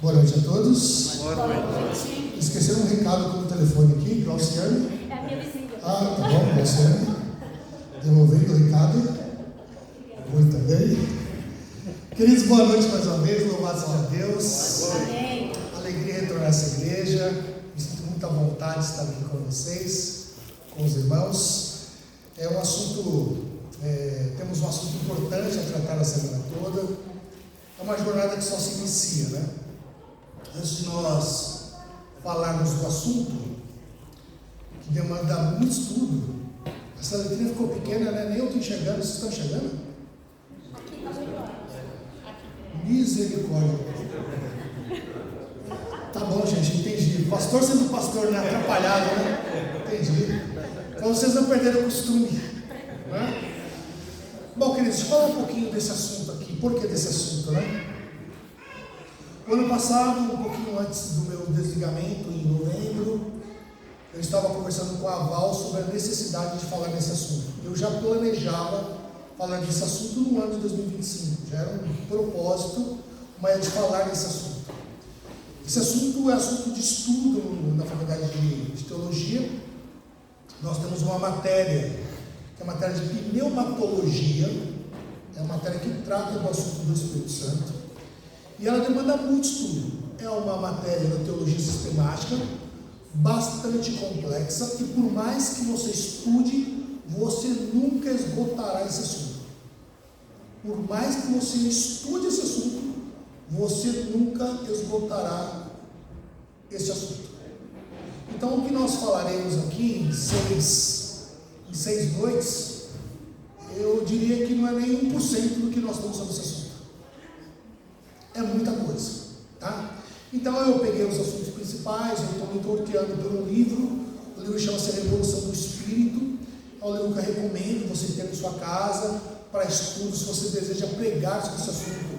Boa noite a todos. Boa noite. Esqueceram um recado com o telefone aqui, Glauciane. É a minha vizinha. Ah, tá bom, Glauciane. Devolvendo o recado. Muito bem. Queridos, boa noite mais uma vez. Louvado seja Deus. Amém. Alegria retornar a essa igreja. Me sinto muita vontade de estar aqui com vocês, com os irmãos. É um assunto, temos um assunto importante a tratar a semana toda. É uma jornada que só se inicia, né? Antes de nós falarmos do assunto, que demanda muito estudo, essa letrinha ficou pequena, né? Nem eu estou enxergando, vocês estão enxergando? Aqui está melhor. Misericórdia. Tá bom, gente, entendi. Pastor sendo pastor, né? Atrapalhado, né? Entendi. Então vocês não perderam o costume, né? Bom, queridos, deixa eu falar um pouquinho desse assunto aqui. Por que desse assunto, né? O ano passado, um pouquinho antes do meu desligamento, em novembro, eu estava conversando com a Val sobre a necessidade de falar desse assunto. Eu já planejava falar desse assunto no ano de 2025. Já era um propósito, mas de falar desse assunto. Esse assunto é assunto de estudo na faculdade de teologia. Nós temos uma matéria, que é a matéria de pneumatologia, é uma matéria que trata do assunto do Espírito Santo. E ela demanda muito estudo. É uma matéria da teologia sistemática, bastante complexa, e por mais que você estude, você nunca esgotará esse assunto. Por mais que você estude esse assunto, você nunca esgotará esse assunto. Então, o que nós falaremos aqui em seis noites, eu diria que não é nem 1% do que nós temos sobre esse assunto. É muita coisa, tá? Então eu peguei os assuntos principais, eu estou me norteando por um livro. O livro chama-se Revolução do Espírito. É um livro que eu recomendo você ter em sua casa para estudo. Se você deseja pregar sobre esse assunto,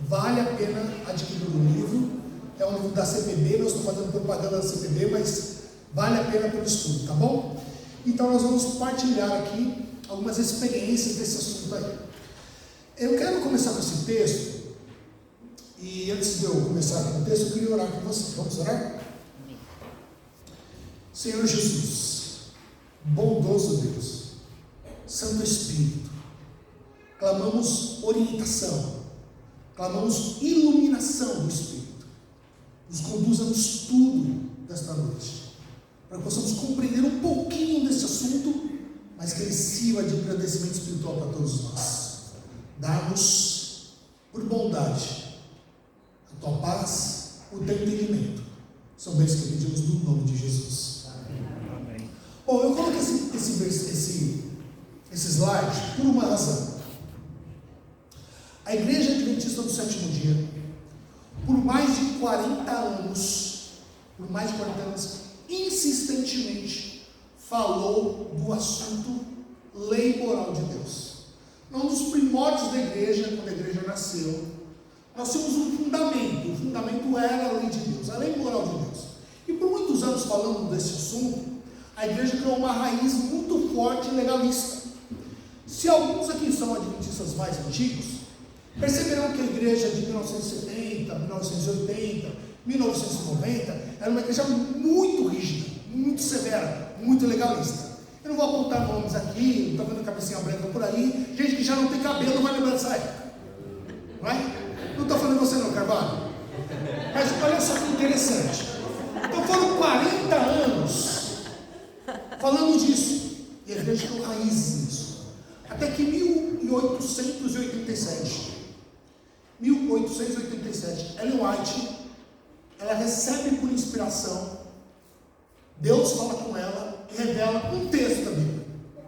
vale a pena adquirir o livro. É um livro da CPB, não estou fazendo propaganda da CPB, mas vale a pena pelo estudo, tá bom? Então nós vamos partilhar aqui algumas experiências desse assunto aí. Eu quero começar com esse texto. E antes de eu começar com o texto, eu queria orar com você. Vamos orar? Senhor Jesus, bondoso Deus, Santo Espírito, clamamos orientação, clamamos iluminação do Espírito. Nos conduza no estudo desta noite, para que possamos compreender um pouquinho desse assunto, mas que ele sirva de agradecimento espiritual para todos nós. Dá-nos, por bondade, a tua paz, o teu entendimento. São bênçãos que pedimos no nome de Jesus. Amém. Bom, eu coloquei esse slide por uma razão. A Igreja Adventista do Sétimo Dia, por mais de 40 anos, insistentemente falou do assunto lei moral de Deus. Um dos primórdios da igreja, quando a igreja nasceu, nós tínhamos um fundamento. O fundamento era a lei de Deus, a lei moral de Deus. E por muitos anos falando desse assunto, a igreja criou uma raiz muito forte e legalista. Se alguns aqui são adventistas mais antigos, perceberão que a igreja de 1970, 1980, 1990 era uma igreja muito rígida, muito severa, muito legalista. Eu não vou apontar nomes aqui, não estou vendo cabecinha branca por aí, gente que já não tem cabelo vai lembrar dessa época, não é? Não estou falando de você não, Carvalho. Mas olha só que interessante. Então foram 40 anos falando disso. E a igreja deu raízes nisso. Até que 1887, Ellen White, ela recebe por inspiração, Deus fala com ela e revela um texto da Bíblia.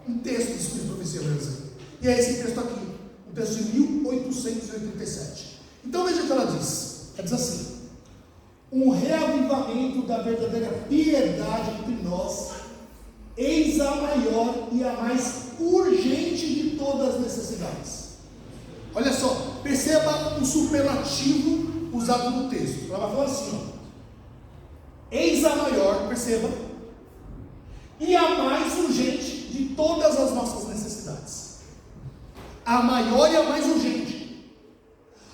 Um texto do Espírito de Profecia, vai dizer. E é esse texto aqui, um texto de 1887. Então veja o que ela diz. Ela diz assim: um reavivamento da verdadeira piedade entre nós, eis a maior e a mais urgente de todas as necessidades. Olha só, perceba o superlativo usado no texto. Ela vai falar assim, ó: eis a maior, perceba, e a mais urgente de todas as nossas necessidades. A maior e a mais urgente.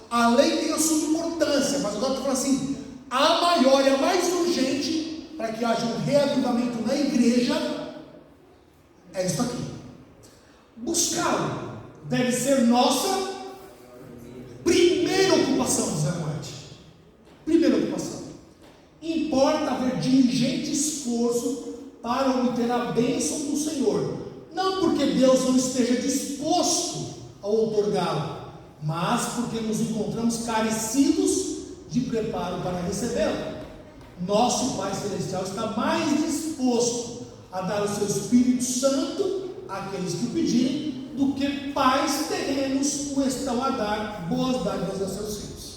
A lei tem a sua importância, mas agora eu estou falando assim, a maior e a mais urgente para que haja um reavivamento na igreja é isso aqui. Buscá-lo deve ser nossa primeira ocupação, Zé Moete. Primeira ocupação. Importa haver diligente esforço para obter a bênção do Senhor, não porque Deus não esteja disposto a outorgá-lo, mas porque nos encontramos carecidos de preparo para recebê-lo. Nosso Pai Celestial está mais disposto a dar o seu Espírito Santo àqueles que o pedirem, do que pais terrenos o estão a dar boas dádivas a seus filhos.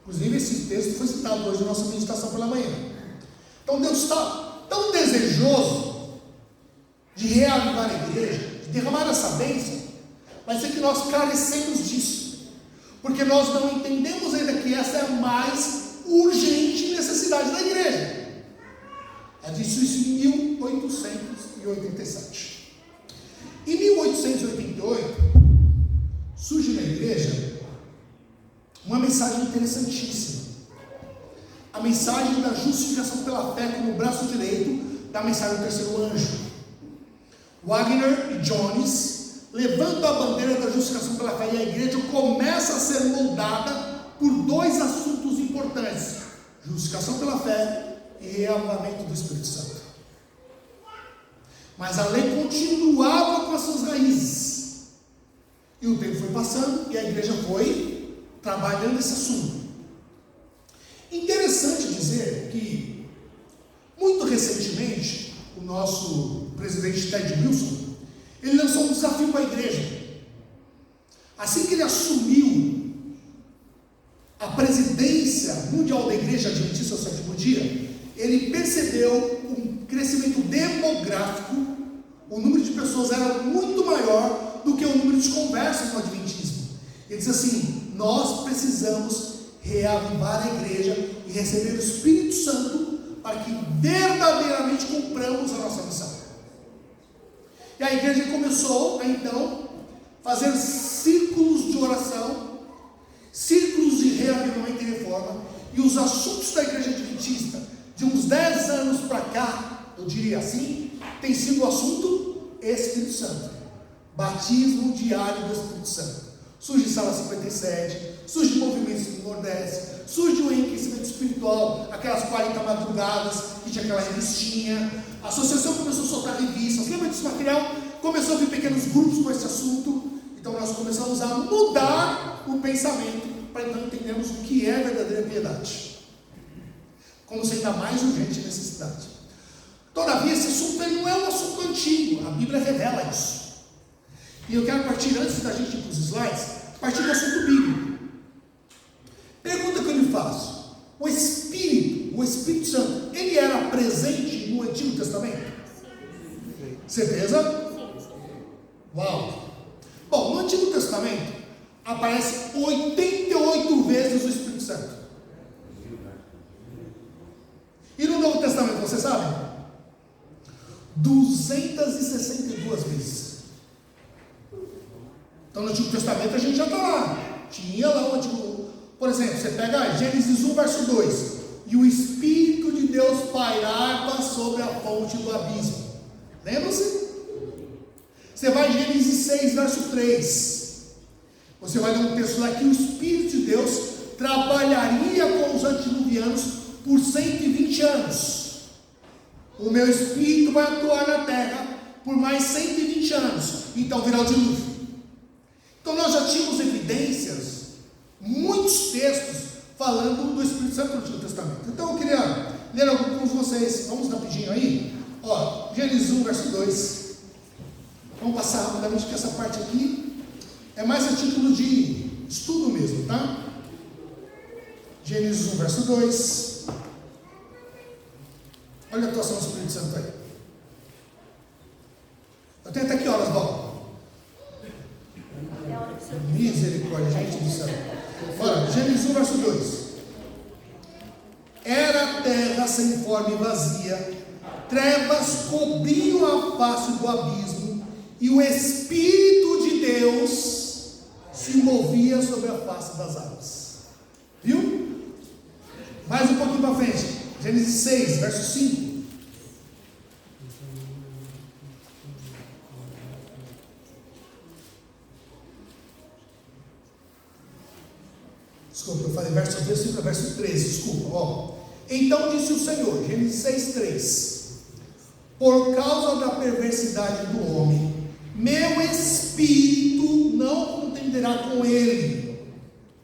Inclusive esse texto foi citado hoje na nossa meditação pela manhã. Então Deus está tão desejoso de reavivar a igreja, de derramar essa bênção, mas é que nós carecemos disso, porque nós não entendemos ainda que essa é a mais urgente necessidade da igreja. É disso isso em 1887. Em 1888 surge na igreja uma mensagem interessantíssima, a mensagem da justificação pela fé como braço direito da mensagem do terceiro anjo. Wagner e Jones levantam a bandeira da justificação pela fé, e a igreja começa a ser moldada por dois assuntos importantes: justificação pela fé e reavivamento do Espírito Santo. Mas a lei continuava com as suas raízes, e o tempo foi passando e a igreja foi trabalhando esse assunto. Interessante dizer que muito recentemente o nosso presidente Ted Wilson, ele lançou um desafio para a igreja. Assim que ele assumiu a presidência mundial da igreja adventista ao sétimo dia, ele percebeu um crescimento demográfico. O número de pessoas era muito maior do que o número de conversas no adventismo. Ele diz assim: nós precisamos reavivar a igreja e receber o Espírito Santo para que verdadeiramente cumpramos a nossa missão. E a igreja começou a então fazer círculos de oração, círculos de reavivamento e reforma, e os assuntos da igreja adventista de uns 10 anos para cá, eu diria assim, tem sido o assunto Espírito Santo, batismo diário do Espírito Santo. Surge Sala 57, surge movimentos do Nordeste, surge o enriquecimento espiritual, aquelas 40 madrugadas que tinha aquela revistinha. A associação começou a soltar revistas, lembra desse material? Começou a vir pequenos grupos com esse assunto. Então nós começamos a mudar o pensamento para então entendermos o que é verdadeira piedade, como sendo a mais urgente necessidade. Todavia, esse assunto não é um assunto antigo, a Bíblia revela isso. E eu quero partir, antes da gente ir para os slides, partir do assunto bíblico. Pergunta que eu lhe faço: o Espírito Santo, ele era presente no Antigo Testamento? Certeza? Uau! Bom, no Antigo Testamento aparece 88 vezes o Espírito Santo. E no Novo Testamento, você sabe? 262 vezes. Então no Antigo Testamento a gente já está lá. Tinha lá o Antigo. Por exemplo, você pega Gênesis 1, verso 2. E o Espírito de Deus pairava sobre a fonte do abismo. Lembra-se? Você vai em Gênesis 6, verso 3. Você vai ler um texto lá que o Espírito de Deus trabalharia com os antediluvianos por 120 anos. O meu Espírito vai atuar na terra por mais 120 anos. Então virá o dilúvio. Então nós já tínhamos evidências, muitos textos falando do Espírito Santo no Antigo Testamento. Então eu queria ler algo com vocês. Vamos rapidinho aí. Ó, Gênesis 1, verso 2. Vamos passar rapidamente, porque essa parte aqui é mais a título de estudo mesmo, tá? Gênesis 1, verso 2. Olha a atuação do Espírito Santo aí. Eu tenho até que horas, Val? Misericórdia, gente do céu. Olha, Gênesis 1, verso 2. Era a terra sem forma e vazia, trevas cobriam a face do abismo, e o Espírito de Deus se movia sobre a face das águas. Viu? Mais um pouquinho para frente. Gênesis 6, verso 5. Desculpa, eu falei verso 13, desculpa. Ó. Então disse o Senhor, Gênesis 6, 3: por causa da perversidade do homem, meu espírito não contenderá com ele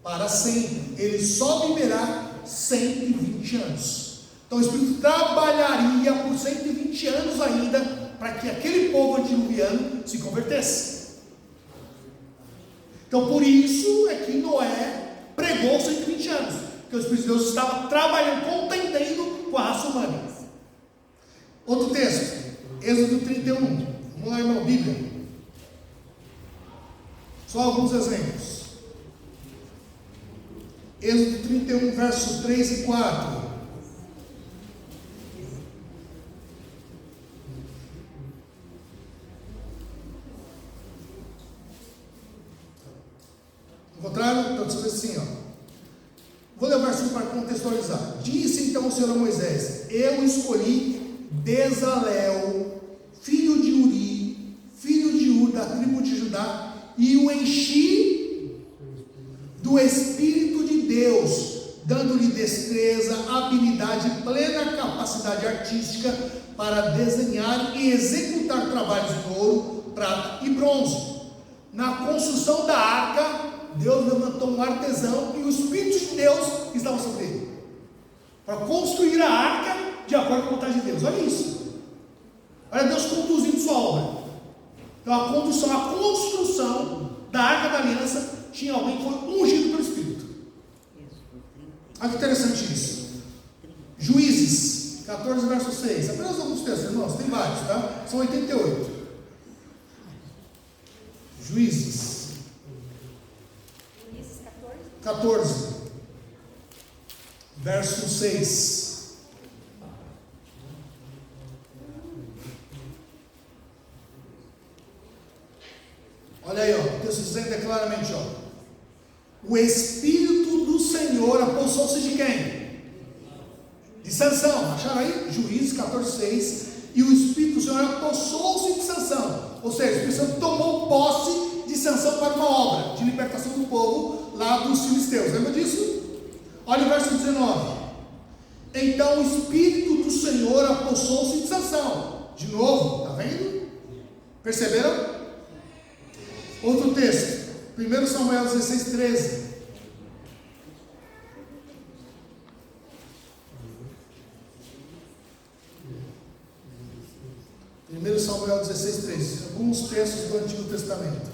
para sempre, ele só viverá 120 anos. Então o Espírito trabalharia por 120 anos ainda, para que aquele povo antidiluviano se convertesse. Então por isso é que Noé pregou 120 anos, porque o Espírito de Deus estava trabalhando, contendendo com a raça humana. Outro texto, Êxodo 31, vamos lá, irmão, Bíblia. Só alguns exemplos. Êxodo 31, verso 3 e 4. Encontraram? Então, diz assim, ó. Vou ler o verso para contextualizar. Disse então o Senhor a Moisés: eu escolhi Bezalel, filho de Uri, filho de Ur, da tribo de Judá, e o enchi do Espírito de Deus, dando-lhe destreza, habilidade e plena capacidade artística para desenhar e executar trabalhos de ouro, prata e bronze. Na construção da arca, Deus levantou um artesão e o Espírito de Deus estava sobre ele, para construir a arca de acordo com a vontade de Deus. Olha isso. Olha Deus conduzindo sua obra. Então a construção da arca da aliança tinha alguém que foi ungido pelo Espírito. Olha que interessante isso. Juízes 14, verso 6. Apenas alguns textos, irmãos, tem vários, tá? São 88. Juízes 14, verso 6. Olha aí, ó, o texto dizendo claramente, ó: o Espírito do Senhor apossou-se de quem? De Sansão. Acharam aí? Juízes 14, 6. E o Espírito do Senhor apossou-se de Sansão. Ou seja, o Espírito Santo tomou posse de Sansão para uma obra de libertação do povo lá dos filisteus. Lembra disso? Olha o verso 19. Então o Espírito do Senhor apossou-se de Sansão. De novo, está vendo? Perceberam? Outro texto, 1 Samuel 16, 13. 1 Samuel 16, 13. Alguns textos do Antigo Testamento.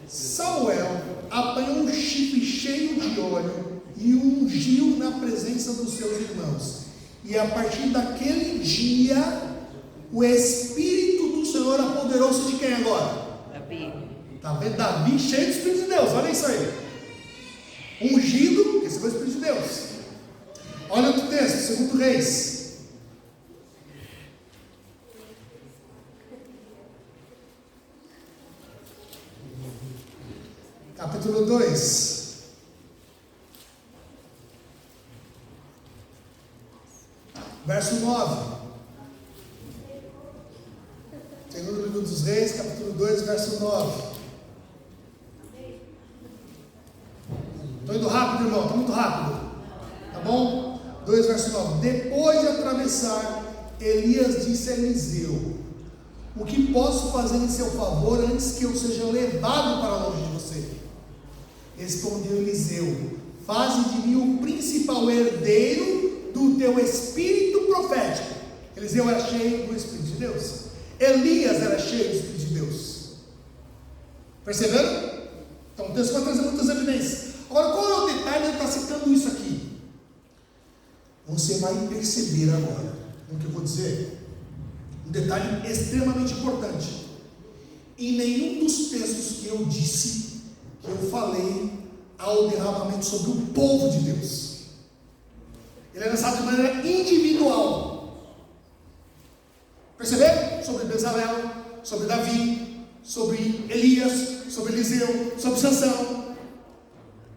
Samuel apanhou um chifre cheio de óleo e o ungiu na presença dos seus irmãos. E a partir daquele dia, o Espírito do Senhor apoderou-se de quem agora? Davi. Está vendo? Davi cheio do Espírito de Deus, olha isso aí. Ungido, esse foi o Espírito de Deus. Olha outro texto, 2 Reis. Capítulo 2. Verso 9. Segundo livro dos Reis, capítulo 2, verso 9. Estou indo rápido, irmão, estou muito rápido. Tá bom? 2, verso 9. Depois de atravessar, Elias disse a Eliseu: o que posso fazer em seu favor antes que eu seja levado para longe de você? Respondeu Eliseu: faze de mim o principal herdeiro do teu espírito profético. Eliseu era cheio do Espírito de Deus. Elias era cheio do Espírito de Deus. Perceberam? Então o texto vai trazer muitas evidências. Agora, qual é o detalhe? Ele está citando isso aqui. Você vai perceber agora o que eu vou dizer. Um detalhe extremamente importante. Em nenhum dos textos que eu disse, que eu falei, há o derramamento sobre o povo de Deus. Ele é lançado de maneira individual. Perceberam? Sobre Bezalel, sobre Davi, sobre Elias, sobre Eliseu, sobre Sansão.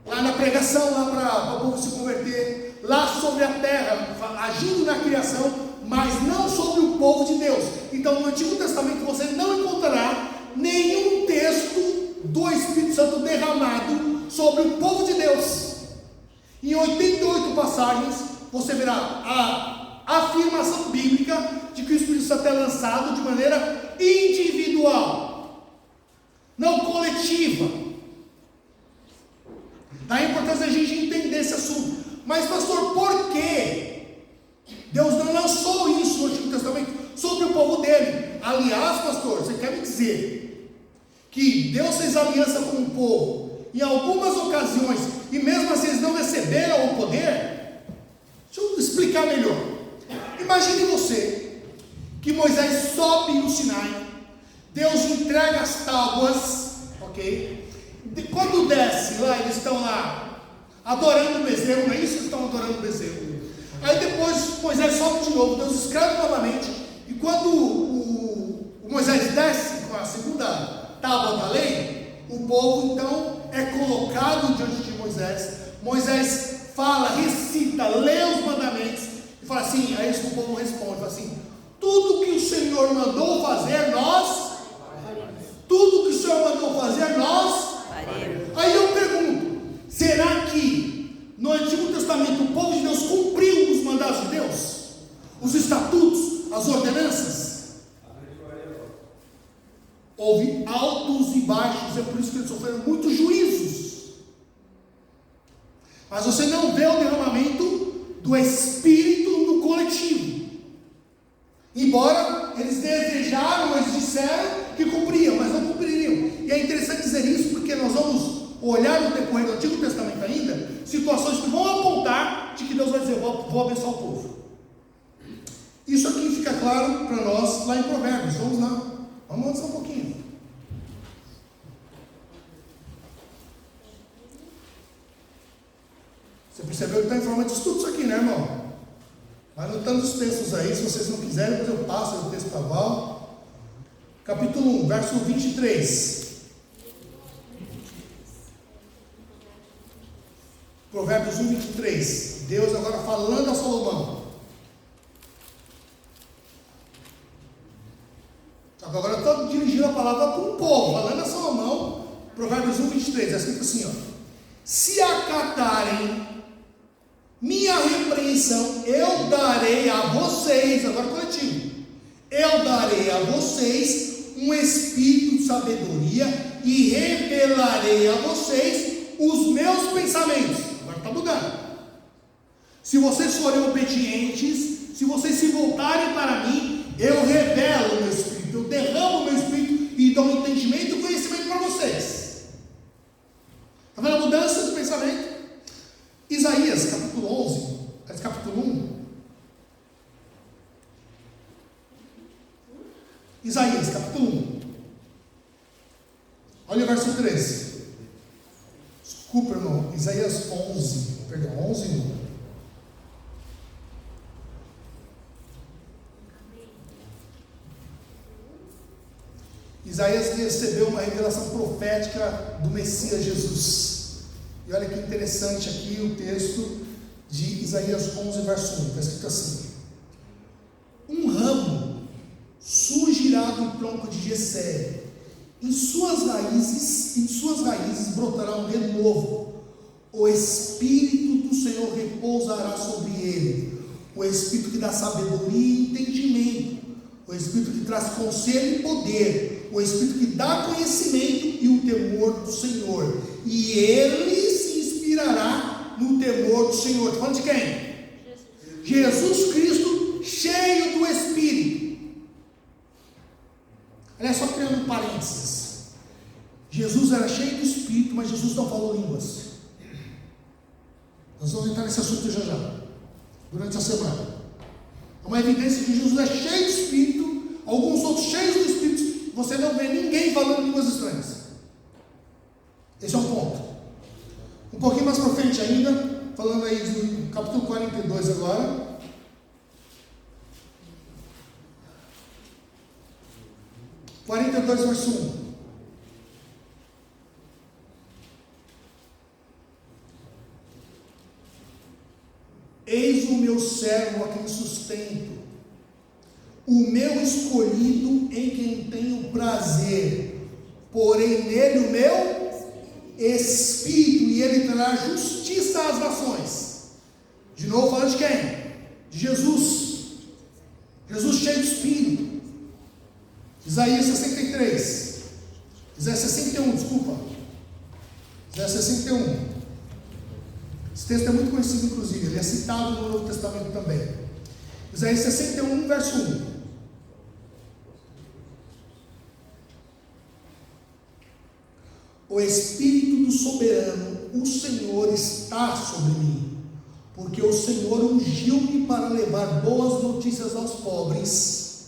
Lá na pregação, lá para o povo se converter. Lá sobre a terra, agindo na criação, mas não sobre o povo de Deus. Então no Antigo Testamento você não encontrará nenhum texto do Espírito Santo derramado sobre o povo de Deus. Em 88 passagens você verá a afirmação bíblica de que o Espírito Santo é lançado de maneira individual, não coletiva. Daí a importância da gente entender esse assunto. Mas pastor, por que Deus não lançou isso no Antigo Testamento sobre o povo dele? Aliás, pastor, você quer me dizer que Deus fez aliança com o povo em algumas ocasiões e mesmo assim eles não receberam o poder? Deixa eu explicar melhor. Imagine você que Moisés sobe no Sinai, Deus entrega as tábuas, ok? Quando desce lá, eles estão lá adorando o bezerro, não é isso? Eles estão adorando o bezerro. Aí depois Moisés sobe de novo, Deus escreve novamente, e quando o Moisés desce com a segunda tábua da lei, o povo então é colocado diante de Moisés. Moisés fala, recita, lê os mandamentos e fala assim, aí o povo responde, fala assim: tudo que o Senhor mandou fazer, nós faremos. Tudo que o Senhor mandou fazer, nós faremos. Aí eu pergunto, será que no Antigo Testamento o povo de Deus cumpriu os mandatos de Deus? Os estatutos, as ordenanças? Houve altos e baixos, é por isso que eles sofreram muitos juízos. Mas você não vê o derramamento do Espírito no coletivo. Embora eles desejaram, eles disseram que cumpriam, mas não cumpririam. E é interessante dizer isso porque nós vamos olhar no decorrer do Antigo Testamento ainda situações que vão apontar de que Deus vai dizer: vou abençoar o povo. Isso aqui fica claro para nós lá em Provérbios. Vamos lá, vamos avançar um pouquinho. Você percebeu que está em forma de estudo isso aqui, né, irmão? Vai anotando os textos aí, se vocês não quiserem, depois eu passo o texto para Val. Capítulo 1, verso 23. Provérbios 1, 23. Deus agora falando a Salomão. Agora eu estou dirigindo a palavra para um povo, falando a Salomão. Provérbios 1, 23. É escrito assim, ó: se acatarem minha repreensão, eu darei a vocês, agora coletivo, eu darei a vocês um espírito de sabedoria e revelarei a vocês os meus pensamentos. Agora está mudando. Se vocês forem obedientes, se vocês se voltarem para mim, eu revelo o meu espírito, eu derramo o meu espírito e dou entendimento e conhecimento para vocês. Está vendo a mudança de pensamento? Isaías, capítulo 11, capítulo 1. Isaías, capítulo 1. Olha o verso 13. Desculpa, irmão. Isaías 11, perdão, 11, 1. Isaías recebeu uma revelação profética do Messias Jesus. E olha que interessante aqui o texto de Isaías 11, verso 1. Está escrito assim: um ramo surgirá do tronco de Jessé, em suas raízes brotará um renovo. O Espírito do Senhor repousará sobre ele, o Espírito que dá sabedoria e entendimento, o Espírito que traz conselho e poder, o Espírito que dá conhecimento e o temor do Senhor, e ele se inspirará no temor do Senhor. Estou falando de quem? Jesus Cristo, cheio do Espírito. Aliás, só criando um parênteses, Jesus era cheio do Espírito, mas Jesus não falou línguas. Nós vamos entrar nesse assunto já, durante a semana. É uma evidência que Jesus é cheio do Espírito, alguns outros cheios do Espírito, você não vê ninguém falando línguas estranhas. Esse é um ponto. Um pouquinho mais para frente ainda, falando aí do capítulo 42 agora. Verso 1. Eis o meu servo a quem sustento, o meu escolhido em quem tenho prazer, porém nele o meu Espírito, e ele trará justiça às nações. De novo falando de quem? De Jesus. Jesus cheio do Espírito. Isaías 63. Isaías 61, desculpa. Isaías 61. Esse texto é muito conhecido, inclusive. Ele é citado no Novo Testamento também. Isaías 61, verso 1. O Espírito do Soberano, o Senhor, está sobre mim, porque o Senhor ungiu-me para levar boas notícias aos pobres,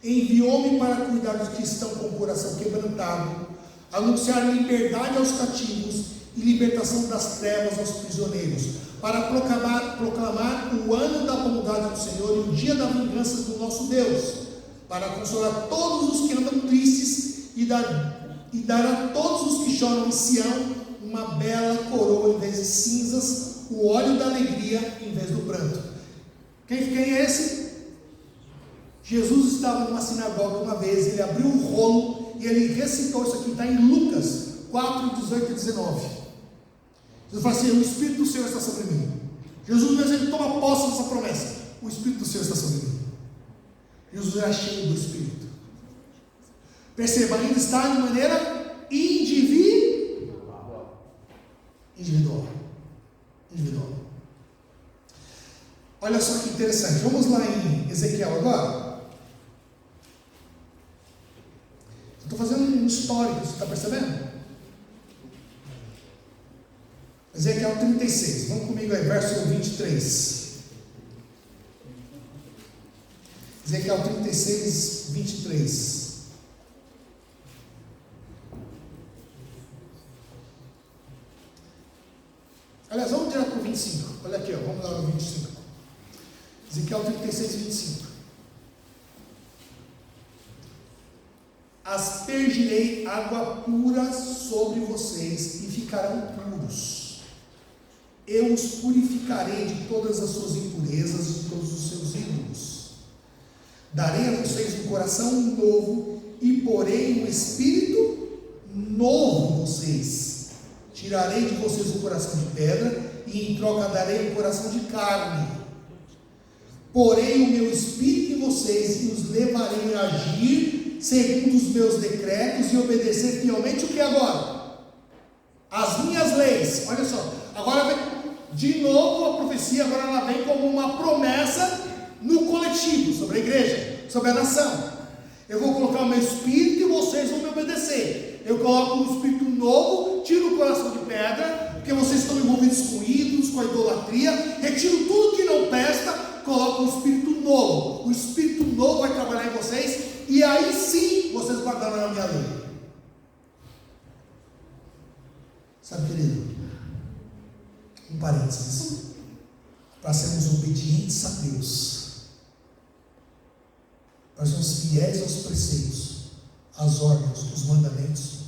enviou-me para cuidar dos que estão com o coração quebrantado, anunciar liberdade aos cativos e libertação das trevas aos prisioneiros, para proclamar o ano da bondade do Senhor e o dia da vingança do nosso Deus, para consolar todos os que andam tristes e dar a todos os que choram em Sião uma bela coroa em vez de cinzas, o óleo da alegria em vez do pranto. Quem é esse? Jesus estava numa sinagoga uma vez, ele abriu um rolo e ele recitou isso aqui, está em Lucas 4, 18 e 19. Jesus fala assim: o Espírito do Senhor está sobre mim. Jesus mesmo, ele toma posse dessa promessa: o Espírito do Senhor está sobre mim. Jesus era cheio do Espírito. Perceba, ainda está de maneira individual. Olha só que interessante. Vamos lá em Ezequiel agora. Estou fazendo um histórico, você está percebendo? Ezequiel 36, vamos comigo aí, verso 23. Ezequiel 36, 23. Aliás, vamos direto para o 25. Olha aqui, ó, vamos lá no 25. Ezequiel 36, 25. Aspergirei água pura sobre vocês e ficarão puros. Eu os purificarei de todas as suas impurezas e de todos os seus ídolos. Darei a vocês um coração novo e porei um espírito novo em vocês. Tirarei de vocês um coração de pedra e em troca darei um coração de carne. Porei o meu espírito em vocês e os levarei a agir segundo os meus decretos e obedecer fielmente o que agora? As minhas leis. Olha só, agora vem de novo a profecia, agora ela vem como uma promessa no coletivo, sobre a igreja, sobre a nação. Eu vou colocar o meu espírito e vocês vão me obedecer. Eu coloco um espírito novo, tiro o coração de pedra, porque vocês estão envolvidos com ídolos, com a idolatria, retiro tudo que não presta, coloco um espírito novo. O espírito novo vai trabalhar em vocês, e aí sim vocês guardarão a minha lei. Sabe, querido, um parênteses, para sermos obedientes a Deus, para sermos fiéis aos preceitos, às ordens, os mandamentos,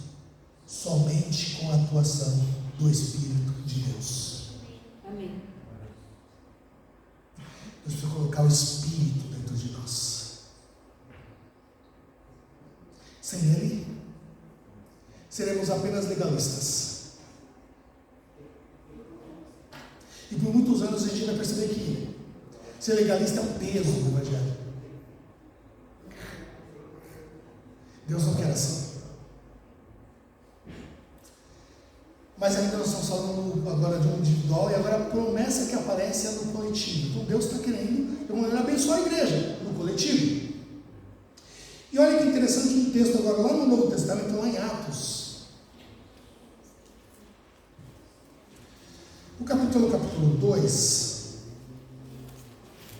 somente com a atuação do Espírito de Deus. Amém. Deus precisa colocar o Espírito dentro de nós. Sem Ele, seremos apenas legalistas. E por muitos anos a gente vai perceber que ser legalista é um peso no Evangelho. Deus não quer assim. Mas ainda nós estamos falando agora de um individual, e agora a promessa que aparece é no coletivo. Então Deus está querendo, de uma maneira, abençoar a igreja, no coletivo. E olha que interessante um texto agora lá no Novo Testamento, lá em Atos. O capítulo 2,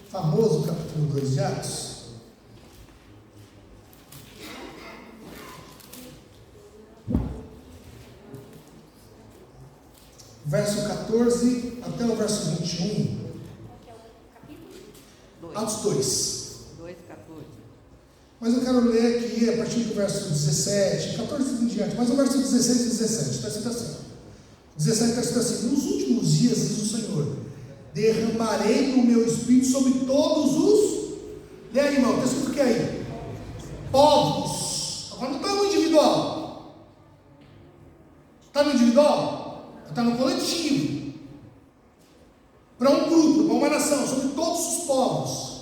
famoso capítulo 2 de Atos. Verso 14 até o verso 21. Atos 2. 2:14. Mas eu quero ler aqui a partir do verso 17, 14 em diante, mas o verso 16 e 17, está escrito assim. 17 está escrito assim: nos últimos dias, diz o Senhor, derramarei o meu espírito sobre todos os... Lê aí, irmão, está escrito o que aí? Povos. Agora não está no individual. Está no individual? Está no coletivo. Para um grupo, para uma nação, sobre todos os povos.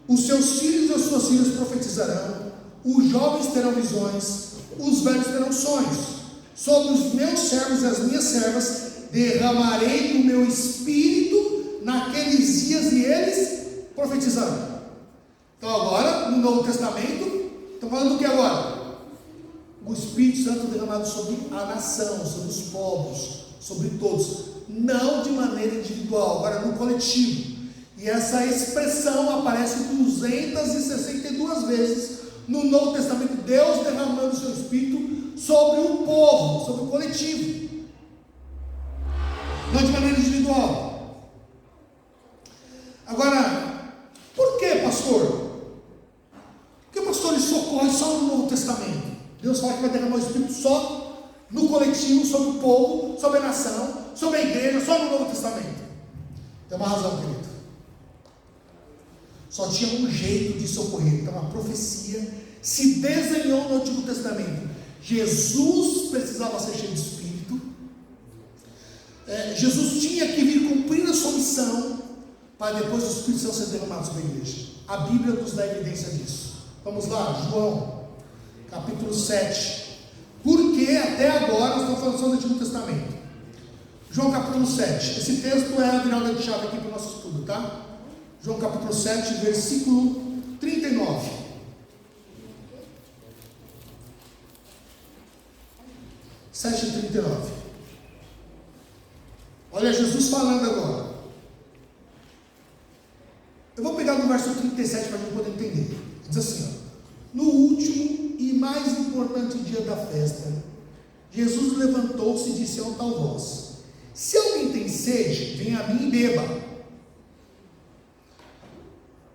Os seus filhos e as suas filhas profetizarão, os jovens terão visões, os velhos terão sonhos. Sobre os meus servos e as minhas servas derramarei o meu espírito naqueles dias e eles profetizarão. Então agora, no Novo Testamento, estão falando do que agora? O Espírito Santo derramado sobre a nação, sobre os povos, sobre todos, não de maneira individual, agora no coletivo. E essa expressão aparece 262 vezes no Novo Testamento, Deus derramando o seu Espírito sobre o povo, sobre o coletivo, não de maneira individual. Agora, por que, pastor? Por que, pastor, ele socorre só no Novo Testamento? Deus fala que vai derramar o Espírito só no coletivo, sobre o povo, sobre a nação, sobre a igreja, só no Novo Testamento. Tem uma razão, querido. Só tinha um jeito de socorrer. Então a profecia se desenhou no Antigo Testamento. Jesus precisava ser cheio de Espírito. Jesus tinha que vir cumprir a sua missão, para depois o Espírito Santo ser derramado sobre a igreja. A Bíblia nos dá evidência disso. Vamos lá, João, capítulo 7. Porque até agora nós estamos falando sobre o Antigo Testamento. João capítulo 7. Esse texto é a virada de chave aqui para o nosso estudo, tá? João capítulo 7, versículo 39. Sete e 39. Olha Jesus falando agora. Eu vou pegar no verso 37 para a gente poder entender. Diz assim, ó: no último e mais importante dia da festa, Jesus levantou-se e disse a alta voz: se alguém tem sede, venha a mim e beba.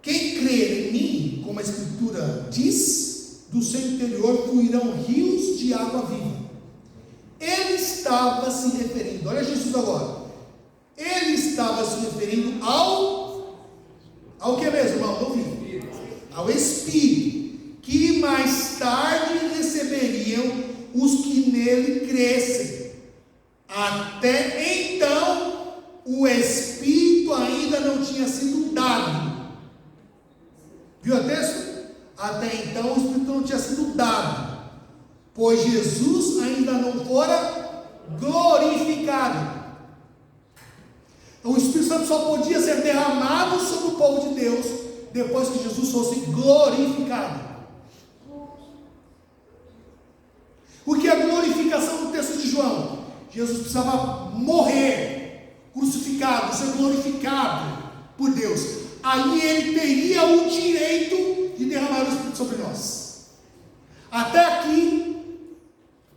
Quem crer em mim, como a Escritura diz, do seu interior fluirão rios de água viva. Ele estava se referindo, olha Jesus agora, ele estava se referindo ao que mesmo, irmão? Não ouvi. Ao Espírito, que mais tarde receberiam os que nele crescem. Até então, o Espírito ainda não tinha sido dado. Viu o texto? Até então o Espírito não tinha sido dado, pois Jesus ainda não fora glorificado. Então o Espírito Santo só podia ser derramado sobre o povo de Deus depois que Jesus fosse glorificado. O que é glorificação no texto de João? Jesus precisava morrer, crucificado, ser glorificado por Deus. Aí ele teria o direito de derramar o Espírito sobre nós. Até aqui,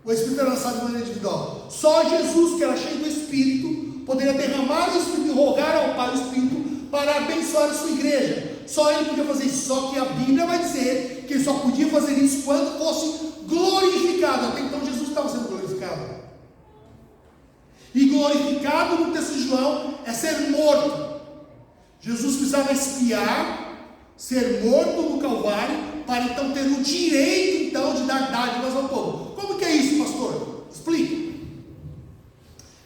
o Espírito era lançado de maneira individual. Só Jesus, que era cheio do Espírito, poderia derramar o Espírito e rogar ao Pai o Espírito para abençoar a sua igreja. Só ele podia fazer isso. Só que a Bíblia vai dizer que ele só podia fazer isso quando fosse glorificado. Até então Jesus estava sendo glorificado. E glorificado no texto de João é ser morto. Jesus precisava expiar, ser morto no Calvário, para então ter o direito então de dar dádivas ao povo. Como que é isso, pastor? Explique.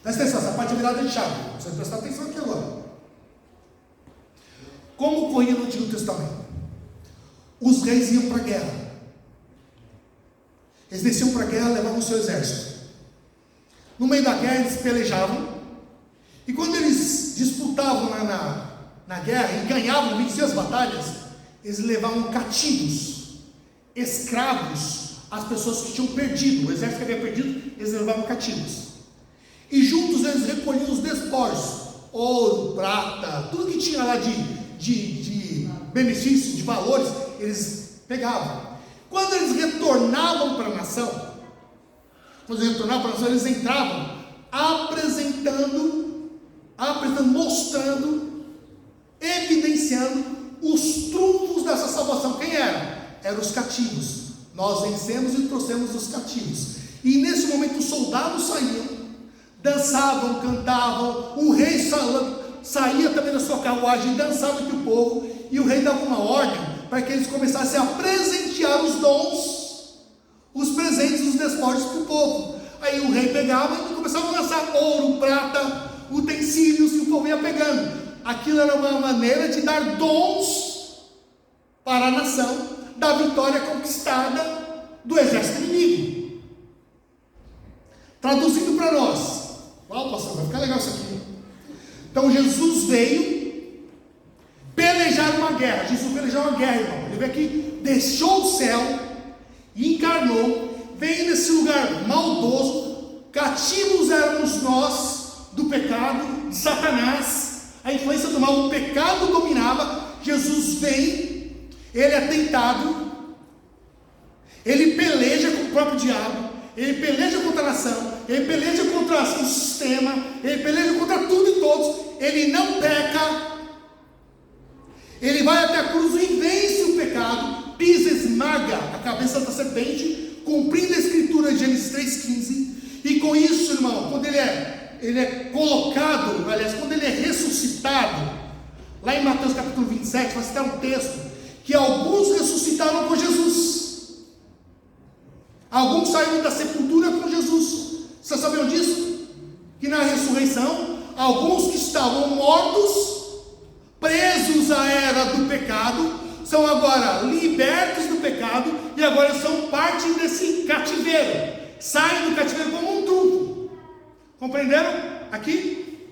Presta atenção, essa parte é virada de chave. Você vai prestar atenção aqui agora. Como ocorria no Antigo Testamento? Os reis iam para a guerra. Eles desciam para a guerra, levavam o seu exército. No meio da guerra eles pelejavam. E quando eles disputavam na guerra e ganhavam, venciam as batalhas, eles levavam cativos, escravos, as pessoas que tinham perdido. O exército que havia perdido, eles levavam cativos. E juntos eles recolhiam os despojos, ouro, prata, tudo que tinha lá de benefícios, de valores, eles pegavam. Quando eles retornavam para a nação, eles entravam apresentando, mostrando, evidenciando os trunfos dessa salvação. Quem eram? Eram os cativos. Nós vencemos e trouxemos os cativos. E nesse momento os soldados saíam, dançavam, cantavam, o rei saía também da sua carruagem, dançava entre o povo, e o rei dava uma ordem para que eles começassem a presentear os dons, os presentes, os despojos para o povo. Aí o rei pegava e começava a lançar ouro, prata, utensílios, e o povo ia pegando. Aquilo era uma maneira de dar dons para a nação, da vitória conquistada do exército inimigo. Traduzindo para nós, uau, pastor, vai ficar legal isso aqui. Então Jesus veio pelejar uma guerra. Jesus pelejar uma guerra, irmão. Ele veio aqui, deixou o céu e encarnou, veio nesse lugar maldoso. Cativos éramos nós do pecado, de Satanás, a influência do mal, o pecado dominava. Jesus vem, ele é tentado, ele peleja com o próprio diabo, ele peleja contra a nação, ele peleja contra o sistema, ele peleja contra tudo e todos. Ele não peca, ele vai até a cruz e vence o pecado, pisa, esmaga a cabeça da serpente, cumprindo a escritura de Gênesis 3,15. E com isso, irmão, quando ele é colocado, aliás, quando ele é ressuscitado, lá em Mateus capítulo 27, vai citar um texto, que alguns ressuscitaram com Jesus. Alguns saíram da sepultura com Jesus. Vocês sabiam disso? Que na ressurreição, alguns que estavam mortos, presos à era do pecado, são agora libertos do pecado e agora são parte desse cativeiro. Saem do cativeiro como um trunfo. Compreenderam? Aqui?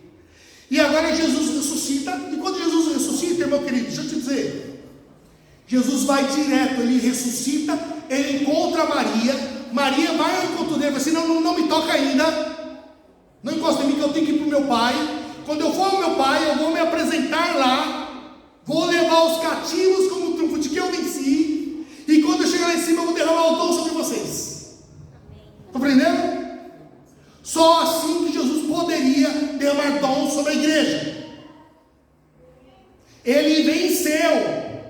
E agora Jesus ressuscita. E quando Jesus ressuscita, irmão querido, deixa eu te dizer, Jesus vai direto, ele ressuscita, ele encontra Maria. Maria vai ao encontro dele, vai assim: não me toca ainda, não encosta em mim que eu tenho que ir para o meu pai. Quando eu for ao meu pai, eu vou me apresentar lá, vou levar os cativos como trunfo de que eu venci, e quando eu chegar lá em cima eu vou derramar o dom sobre vocês. Estão aprendendo? Só assim que Jesus poderia derramar dom sobre a igreja. Ele venceu.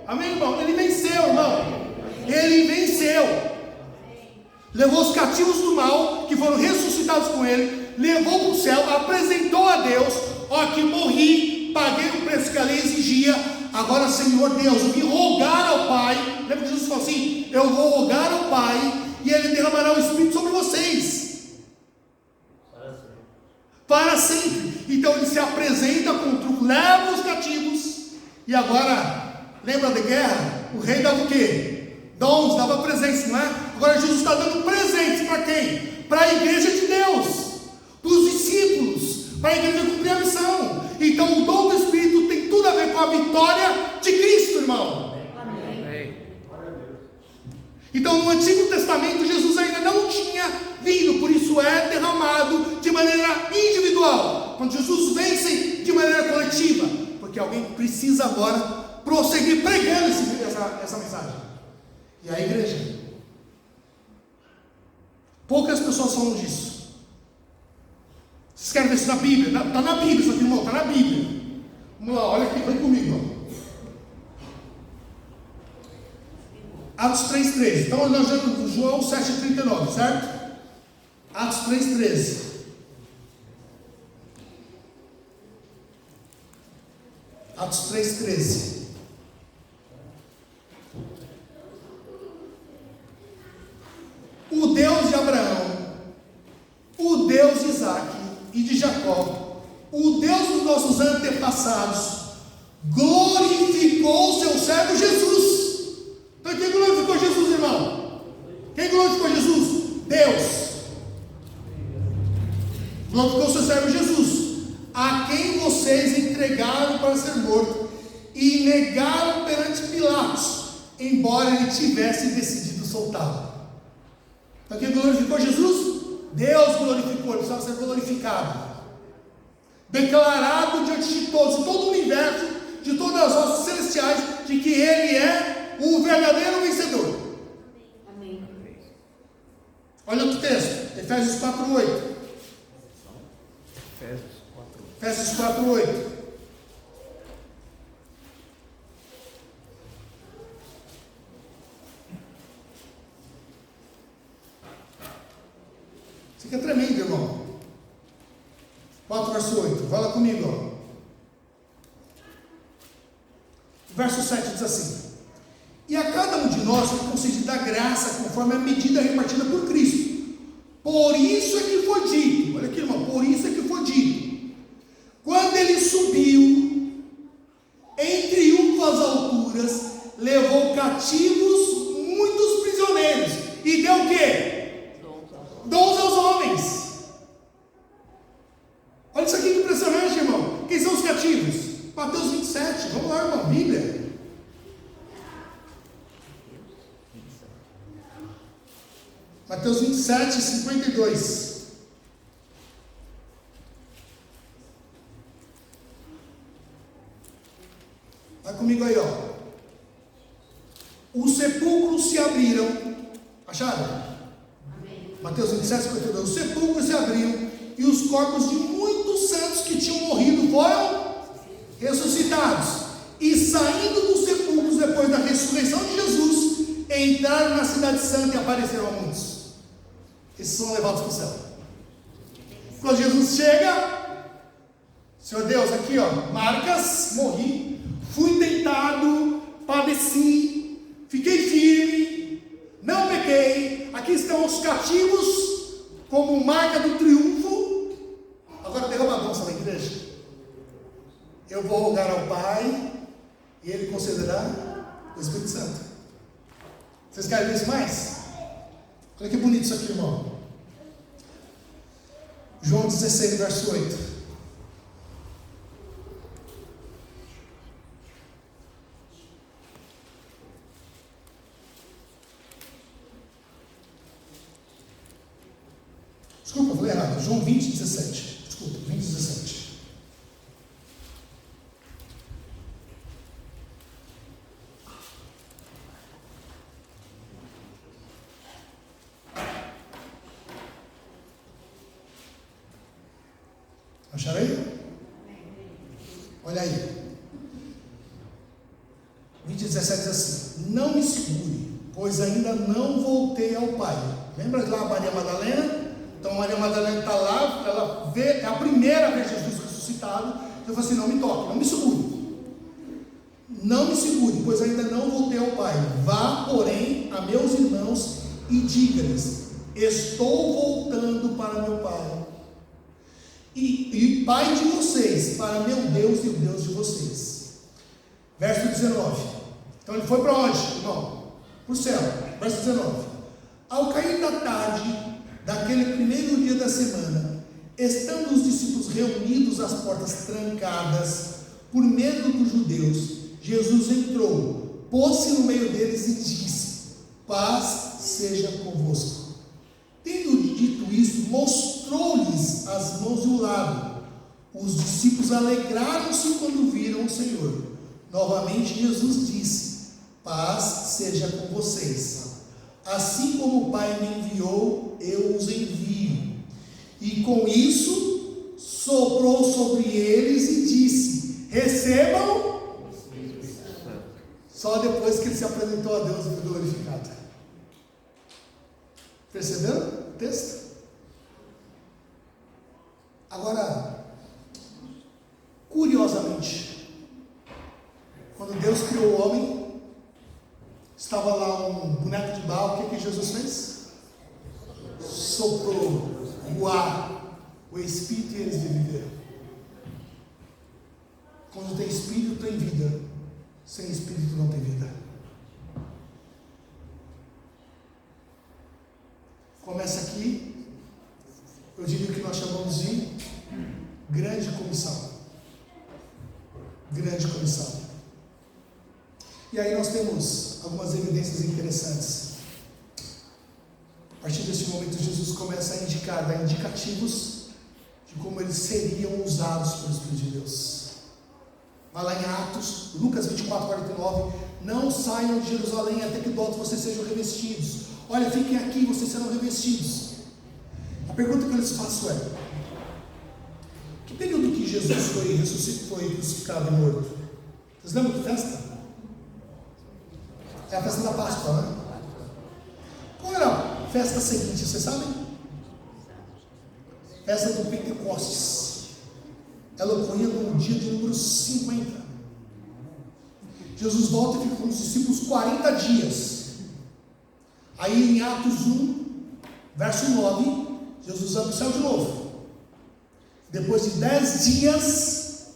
Amém, irmão? Ele venceu, irmão. Ele venceu. Levou os cativos do mal, que foram ressuscitados com ele, levou para o céu, apresentou a Deus: ó, que morri, paguei o preço que a lei exigia, agora, Senhor Deus, eu vim rogar ao Pai. Lembra que Jesus falou assim: eu vou rogar ao Pai, e Ele derramará o Espírito sobre vocês para sempre. Então ele se apresenta com o truque, leva os cativos, e agora, lembra da guerra? O rei dava o quê? Dons, dava presentes, não é? Agora Jesus está dando presentes para quem? Para a igreja de Deus, para os discípulos, para a igreja cumprir a missão. Então o dom do Espírito tem tudo a ver com a vitória de Cristo, irmão. Amém. Então no Antigo Testamento Jesus ainda não tinha vindo, por isso é derramado de maneira individual. Quando Jesus vence de maneira coletiva, porque alguém precisa agora prosseguir pregando essa mensagem. E a igreja, poucas pessoas falam disso. Vocês querem ver isso na Bíblia? Está na Bíblia isso aqui, irmão, está na Bíblia. Vamos lá, olha aqui, vem comigo. Atos 3,13. Então nós já no João 7,39, certo? Atos 3,13. Atos 3,13. O Deus de Abraão, o Deus de Isaac e de Jacó, o Deus dos nossos antepassados, glorificou o seu servo Jesus. Então quem glorificou Jesus, irmão? Quem glorificou Jesus? Deus. Glorificou o seu servo Jesus, a quem vocês entregaram para ser morto e negaram perante Pilatos, embora ele tivesse decidido soltá-lo. Então quem glorificou Jesus? Deus glorificou, ele precisava ser glorificado, declarado diante de todos, de todo o universo, de todas as hostes celestiais, de que ele é o verdadeiro vencedor. Amém. Olha outro texto, Efésios 4:8. Efésios 4:8. Isso aqui é tremendo, irmão. 4 verso 8, vai lá comigo, ó. Verso 7 diz assim: e a cada um de nós foi concedida a graça conforme a medida repartida por Cristo. Por isso é que foi dito, olha aqui, irmão, por isso é que foi dito, quando ele subiu em triunfo às alturas, levou cativos muitos prisioneiros e deu o quê? Dons aos homens. Olha isso aqui que impressionante, irmão. Quem são os cativos? Mateus 27, vamos lá, irmão, Bíblia. Mateus 27, 52. Vai comigo aí, ó. Os sepulcros se abriram. Acharam? Amém. Mateus 27, 52. Os sepulcros se abriram e os corpos de muitos santos que tinham morrido foram ressuscitados. E saindo dos sepulcros depois da ressurreição de Jesus, entraram na cidade santa e apareceram a muitos. Esses são levados para o céu. Quando Jesus chega, Senhor Deus, aqui ó, marcas, morri, fui tentado, padeci, fiquei firme, não pequei, aqui estão os cativos, como marca do triunfo. Agora derrama a dança na igreja. Eu vou rogar ao Pai, e Ele concederá o Espírito Santo. Vocês querem ver isso mais? Olha que bonito isso aqui, irmão. João 16, verso 8. Desculpa, eu falei errado. João 20, 17. Desculpa, 20, 17. Acharam aí? Olha aí. 20, 17 diz assim: não me segure, pois ainda não voltei ao Pai. Lembra lá a Maria Madalena? Então Maria Madalena está lá, ela vê, é a primeira vez Jesus ressuscitado. Eu falei assim: não me toque, não me segure. Não me segure, pois ainda não voltei ao Pai. Vá, porém, a meus irmãos e diga-lhes: estou voltando para meu Pai e Pai de vocês, para meu Deus e o Deus de vocês. Verso 19. Então ele foi para onde, irmão? Para o céu. Verso 19. Ao cair da tarde daquele primeiro dia da semana, estando os discípulos reunidos, as portas trancadas, por medo dos judeus, Jesus entrou, pôs-se no meio deles e disse: paz seja convosco. Tendo dito isso, mostrou-lhes as mãos e o lado. Os discípulos alegraram-se quando viram o Senhor. Novamente Jesus disse: paz seja com vocês. Assim como o Pai me enviou, eu os envio. E com isso, soprou sobre eles e disse: recebam. Só depois que ele se apresentou a Deus e foi glorificado. Perceberam o texto? Agora, curiosamente, quando Deus criou o homem, estava lá um boneco de barro. O que Jesus fez? Soprou o ar, o Espírito, e eles viveram. Quando tem Espírito, tem vida. Sem Espírito não tem vida. Começa aqui, eu diria o que nós chamamos de grande comissão. Grande comissão. E aí nós temos algumas evidências interessantes. A partir desse momento, Jesus começa a indicar, dar indicativos de como eles seriam usados pelo Espírito de Deus. Vai lá em Atos, Lucas 24, 49. Não saiam de Jerusalém até que todos vocês sejam revestidos. Olha, fiquem aqui, vocês serão revestidos. A pergunta que eu lhes faço é: que período que Jesus foi crucificado e morto? Vocês lembram que festa? É a festa da Páscoa, né? Qual era a festa seguinte, vocês sabem? Festa do Pentecostes. Ela ocorria no dia de número 50. Jesus volta e fica com os discípulos 40 dias. Aí em Atos 1, verso 9, Jesus vai para o céu de novo. Depois de 10 dias,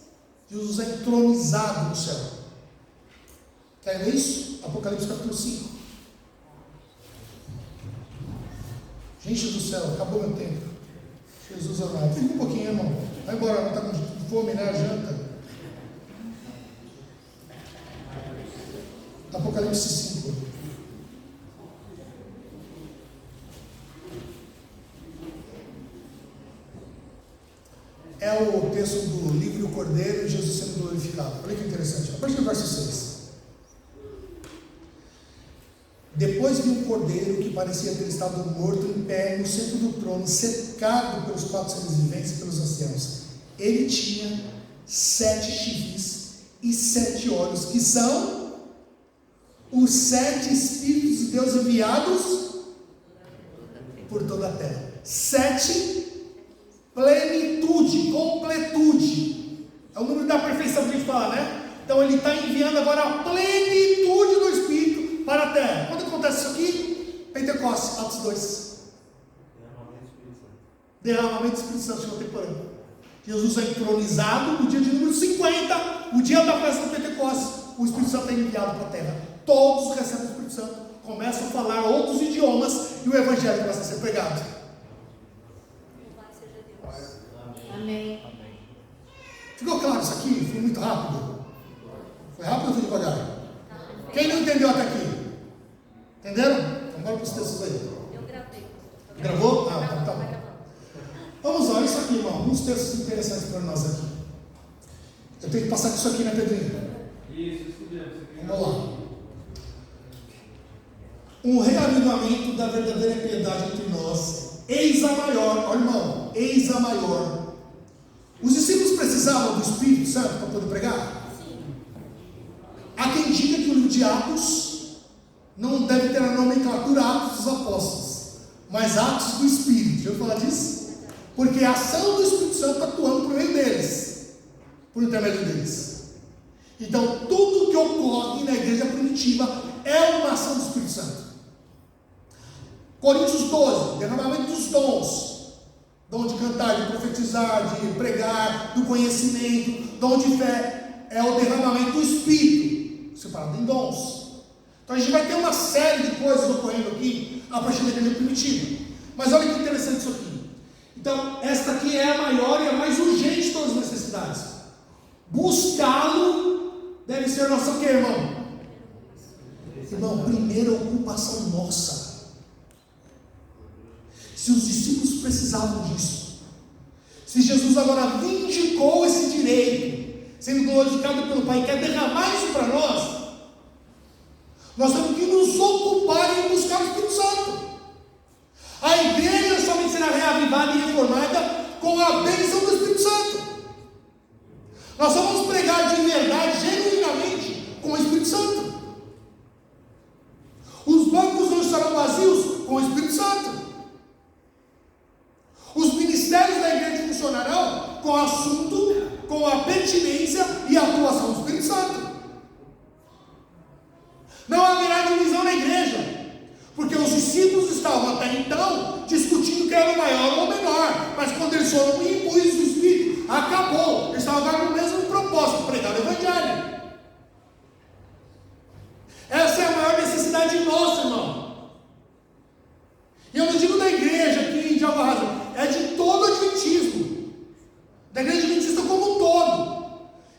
Jesus é entronizado no céu. Quer ver isso? Apocalipse capítulo 5. Gente do céu, acabou meu tempo. Jesus amado. Fica um pouquinho, irmão. Vai embora, não está com fome, né? Janta. Apocalipse 5. É o texto do livro O Cordeiro e Jesus sendo glorificado. Olha que interessante. A partir do verso 6. Depois vi um cordeiro que parecia ter estado morto em pé no centro do trono, cercado pelos 4 seres viventes e pelos anciãos. Ele tinha 7 chifres e 7 olhos, que são os 7 Espíritos de Deus enviados por toda a terra. 7, plenitude, completude. É o número da perfeição que a gente fala, né? Então ele está enviando agora a plenitude do Espírito para a terra. Quando acontece isso aqui? Pentecostes, Atos 2. Derramamento do Espírito Santo contemporâneo. Jesus é entronizado no dia de número 50, o dia da festa do Pentecostes. O Espírito Santo é enviado para a terra. Todos recebem o Espírito Santo, começam a falar outros idiomas e o Evangelho começa a ser pregado. Amém. Ficou claro isso aqui? Foi muito rápido? Foi rápido ou foi devagar? Quem não entendeu até aqui? Entenderam? Então bora para os textos aí. Eu gravei. Gravou? Ah, tá bom. Vamos lá, isso aqui, irmão. Uns textos interessantes para nós aqui. Eu tenho que passar com isso aqui, né, Pedrinho? Isso, estudamos. Vamos lá. Um reavivamento da verdadeira piedade entre nós. Eis a maior, ó irmão, eis a maior. Os discípulos precisavam do Espírito Santo para poder pregar? Sim. Há quem diga que o livro de Atos não deve ter a nomenclatura Atos dos Apóstolos, mas Atos do Espírito. Já ouviu falar disso? Porque a ação do Espírito Santo está atuando por meio deles, por intermédio deles. Então, tudo que ocorre na igreja primitiva é uma ação do Espírito Santo. Coríntios 12, derramamento dos dons. Dom de cantar, de profetizar, de pregar, do conhecimento, dom de fé. É o derramamento do Espírito, separado em dons. Então a gente vai ter uma série de coisas ocorrendo aqui a partir da igreja primitiva. Mas olha que interessante isso aqui. Então, esta aqui é a maior e a mais urgente de todas as necessidades. Buscá-lo deve ser nossa o que, irmão? Irmão, primeira ocupação nossa. Se os discípulos precisavam disso, se Jesus agora vindicou esse direito, sendo glorificado pelo Pai, e quer derramar isso para nós temos que nos ocupar em buscar o Espírito Santo. A igreja somente será reavivada e reformada com a bênção do Espírito Santo. Nós vamos pregar de verdade, genuinamente, com o Espírito Santo. Os bancos não estarão vazios com o Espírito Santo. Os ministérios da igreja funcionarão com o assunto, com a pertinência e a atuação do Espírito Santo. Não haverá divisão na igreja, porque os discípulos estavam até então discutindo quem era o maior ou o menor, mas quando eles foram imbuídos do Espírito, acabou. Eles estavam agora no mesmo propósito, pregar o Evangelho. Essa é a maior necessidade nossa, irmão. E eu não digo da igreja aqui de Alvarado, é de todo o adventismo, da igreja adventista como um todo.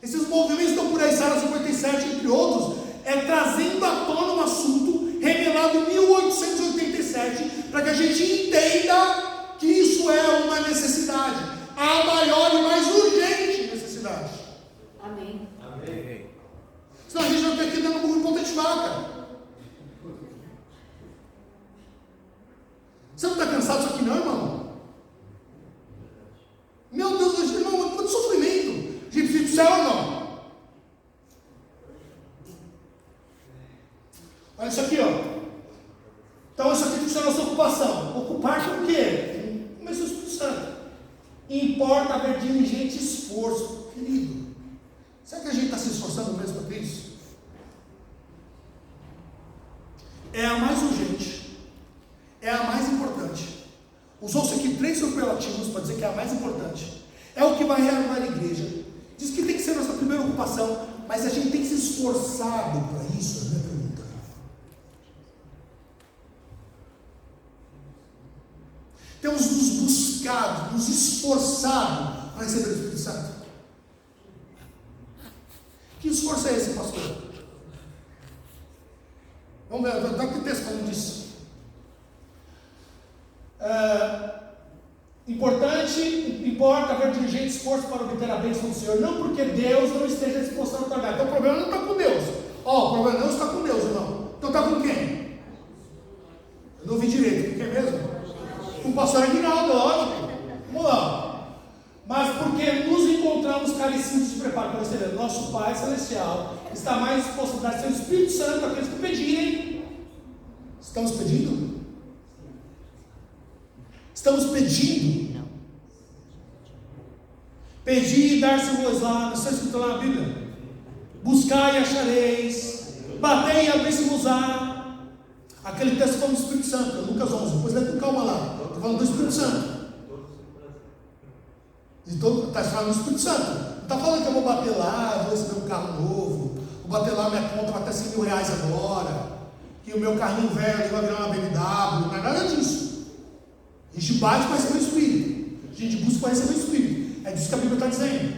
Esses movimentos estão por aí, Sara 57, entre outros, trazendo à tona um assunto revelado em 1887, para que a gente entenda que isso é uma necessidade, a maior e mais urgente necessidade. Amém. Amém. Senão a gente vai ter aqui dando burro em ponta de faca. Você não está cansado disso aqui não, irmão? Meu Deus, irmão, quanto sofrimento. A gente precisa do céu ou não? Olha isso aqui, ó. Então isso aqui tem que ser a nossa ocupação. Ocupar com o quê? Começou o Espírito Santo. Importa haver diligente esforço. Querido, será que a gente está se esforçando mesmo para isso? é a mais urgente, é a mais importante. Usou-se aqui 3 superlativos para dizer que é a mais importante. É o que vai reanimar a igreja. Diz que tem que ser a nossa primeira ocupação, mas a gente tem que se esforçar para isso, é a minha pergunta. Temos nos buscado, nos esforçado para receber o Espírito Santo. Que esforço é esse, pastor? Vamos ver, dá que texto falando disso. Importa haver diligente esforço para obter a bênção do Senhor, não porque Deus não esteja disposto a otorgar. Então o problema não está com Deus. O problema não está com Deus, não. Então está com quem? Eu não ouvi direito, com quem mesmo? Com o pastor Aguinaldo, lógico. Vamos lá. Mas porque nos encontramos carecidos de preparo para receber. Nosso Pai Celestial está mais disposto a dar seu Espírito Santo àqueles que pedirem. Estamos pedindo? Estamos pedindo. Pedi e dar-se-vos-á, não está escrito lá na Bíblia. Buscai e achareis, batei e abri-se-vos-á. Aquele texto falando do Espírito Santo, Lucas 11, depois lê com calma lá. Estou falando do Espírito Santo. Está falando do Espírito Santo. Não está falando que eu vou bater lá, vou receber um carro novo, vou bater lá, minha conta vai até R$100.000 agora, que o meu carrinho velho vai virar uma BMW, não é nada disso. A gente bate para receber o Espírito, a gente busca para receber o Espírito. É disso que a Bíblia está dizendo.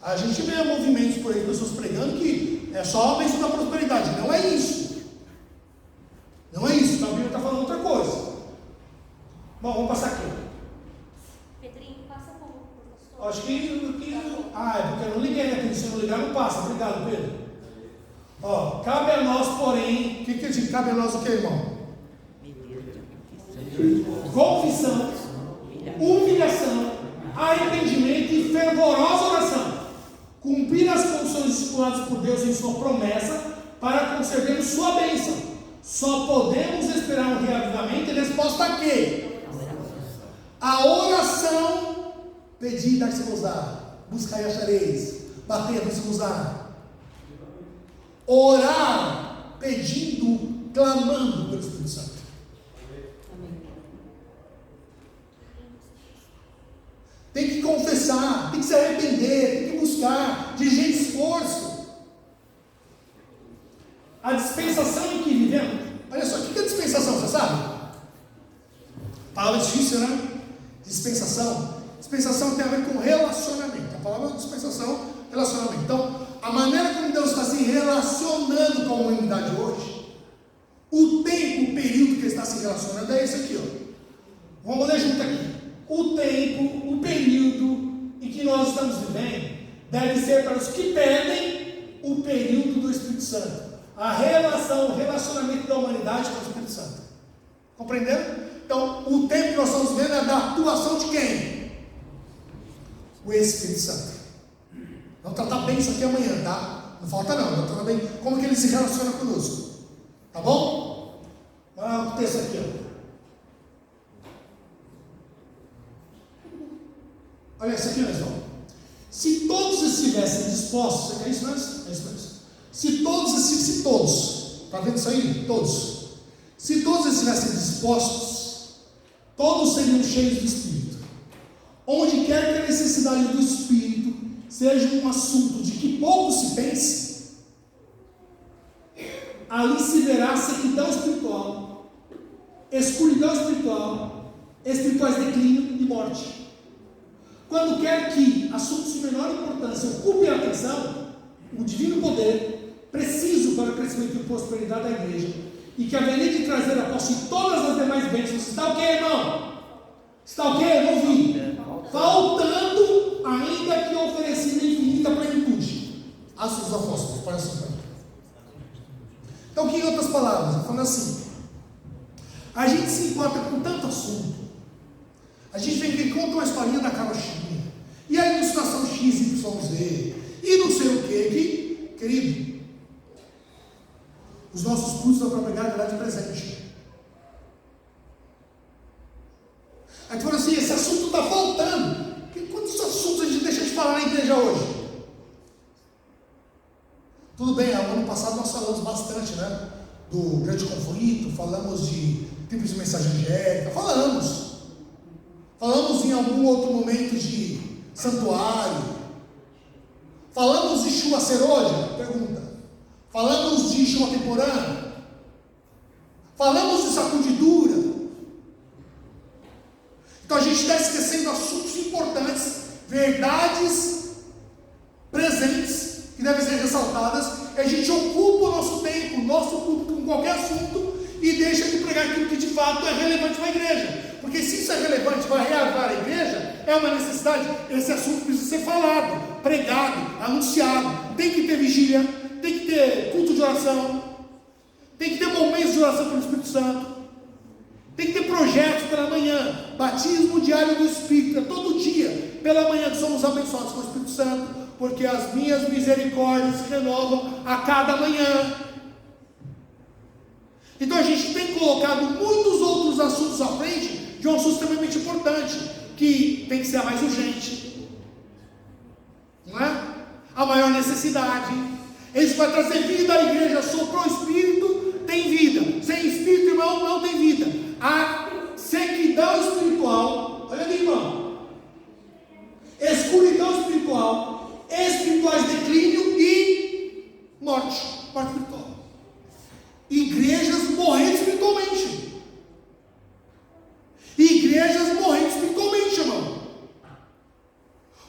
A gente vê movimentos por aí, pessoas pregando que é só a bênção da prosperidade. Não é isso. Não é isso. Então a Bíblia está falando outra coisa. Bom, vamos passar aqui. Pedrinho, passa como pastor. Acho que é porque eu não liguei, né? Se eu não ligar, não passa. Obrigado, Pedro. Cabe a nós, porém. O que diz? Cabe a nós o que, irmão? Confissão, humilhação, arrependimento e fervorosa oração. Cumprir as condições estipuladas por Deus em sua promessa para concedermos sua bênção. Só podemos esperar um reavivamento em resposta a quê? A oração. Pedi e dar-se-vos-á, buscai e achareis, batei e abrir-se-vos-á. Orar, pedindo, clamando pelo Espírito Santo. Tem que confessar, tem que se arrepender, tem que buscar, diligente esforço. A dispensação em que vivemos, olha só, o que é dispensação, você sabe? Palavra difícil, né? Dispensação. Dispensação tem a ver com relacionamento. A palavra dispensação, relacionamento. Então, a maneira como Deus está se relacionando com a humanidade hoje, o tempo, o período que Ele está se relacionando é esse aqui, Vamos ler junto aqui. O tempo, o período em que nós estamos vivendo deve ser para os que pedem o período do Espírito Santo. A relação, o relacionamento da humanidade com o Espírito Santo. Compreenderam? Então, o tempo que nós estamos vivendo é da atuação de quem? O Espírito Santo. Vamos tratar bem isso aqui amanhã, tá? Não falta não, vamos tratar bem como que ele se relaciona conosco. Tá bom? Vamos lá o texto aqui, Olha isso aqui, pessoal. Se todos estivessem dispostos, você quer isso mesmo? É isso mesmo. Se todos, está vendo isso aí? Todos. Se todos estivessem dispostos, todos seriam cheios do Espírito. Onde quer que a necessidade do Espírito seja um assunto de que pouco se pense, ali se verá sequidão espiritual, escuridão espiritual, espirituais declínio e morte. Quando quer que assuntos de menor importância ocupem a atenção, o divino poder, preciso para o crescimento e prosperidade da igreja, e que haveria de trazer a posse todas as demais bênçãos, está o que, irmão? Está o que? Não ouvi. Faltando, ainda que oferecida infinita plenitude. Atos dos Apóstolos, parece bem. Então, que em outras palavras, falando assim, a gente se encontra com tanto assunto. A gente vem que conta uma historinha da carochinha, e a ilustração X, Y, Z, e não sei o que, querido, os nossos cultos dão para pegar a verdade presente. Aí tu fala assim, esse assunto está faltando. Quantos assuntos a gente deixa de falar na igreja hoje? Tudo bem, ano passado nós falamos bastante, né? do grande conflito, falamos de tipos de mensagem angélica, falamos em algum outro momento de santuário, falamos de chuva serôdia, pergunta, falamos de chuva temporânea, falamos de sacudidura. Então a gente está esquecendo assuntos importantes, verdades presentes, que devem ser ressaltadas, e a gente ocupa o nosso tempo, o nosso culto com qualquer assunto, e deixa de pregar aquilo que de fato é relevante para a igreja. Porque se isso é relevante para reavivar a igreja, é uma necessidade, esse assunto precisa ser falado, pregado, anunciado. Tem que ter vigília, tem que ter culto de oração, tem que ter momentos de oração pelo Espírito Santo, tem que ter projetos pela manhã, batismo diário do Espírito, é todo dia, pela manhã que somos abençoados com o Espírito Santo, porque as minhas misericórdias se renovam a cada manhã. Então a gente tem colocado muitos outros assuntos à frente de um assunto extremamente importante, que tem que ser a mais urgente, não é? A maior necessidade. Isso vai trazer vida à igreja. Soprou o Espírito, tem vida. Sem Espírito, irmão, não tem vida. A sequidão espiritual, olha ali, irmão, escuridão espiritual, espirituais declínio e morte espiritual. Igrejas morrendo espiritualmente. Igrejas morrendo espiritualmente, irmão.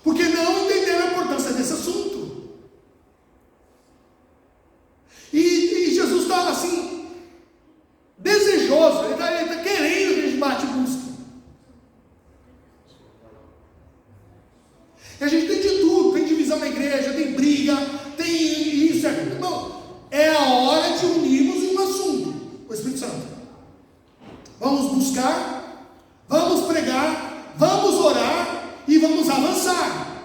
Porque não entenderam a importância desse assunto. E Jesus está assim, desejoso, ele está querendo que a gente bate e busque. E a gente tem de tudo, tem divisão na igreja, tem briga, tem isso e aquilo. Não, é a hora de unirmos um assunto, o Espírito Santo. Vamos buscar, vamos pregar, vamos orar e vamos avançar.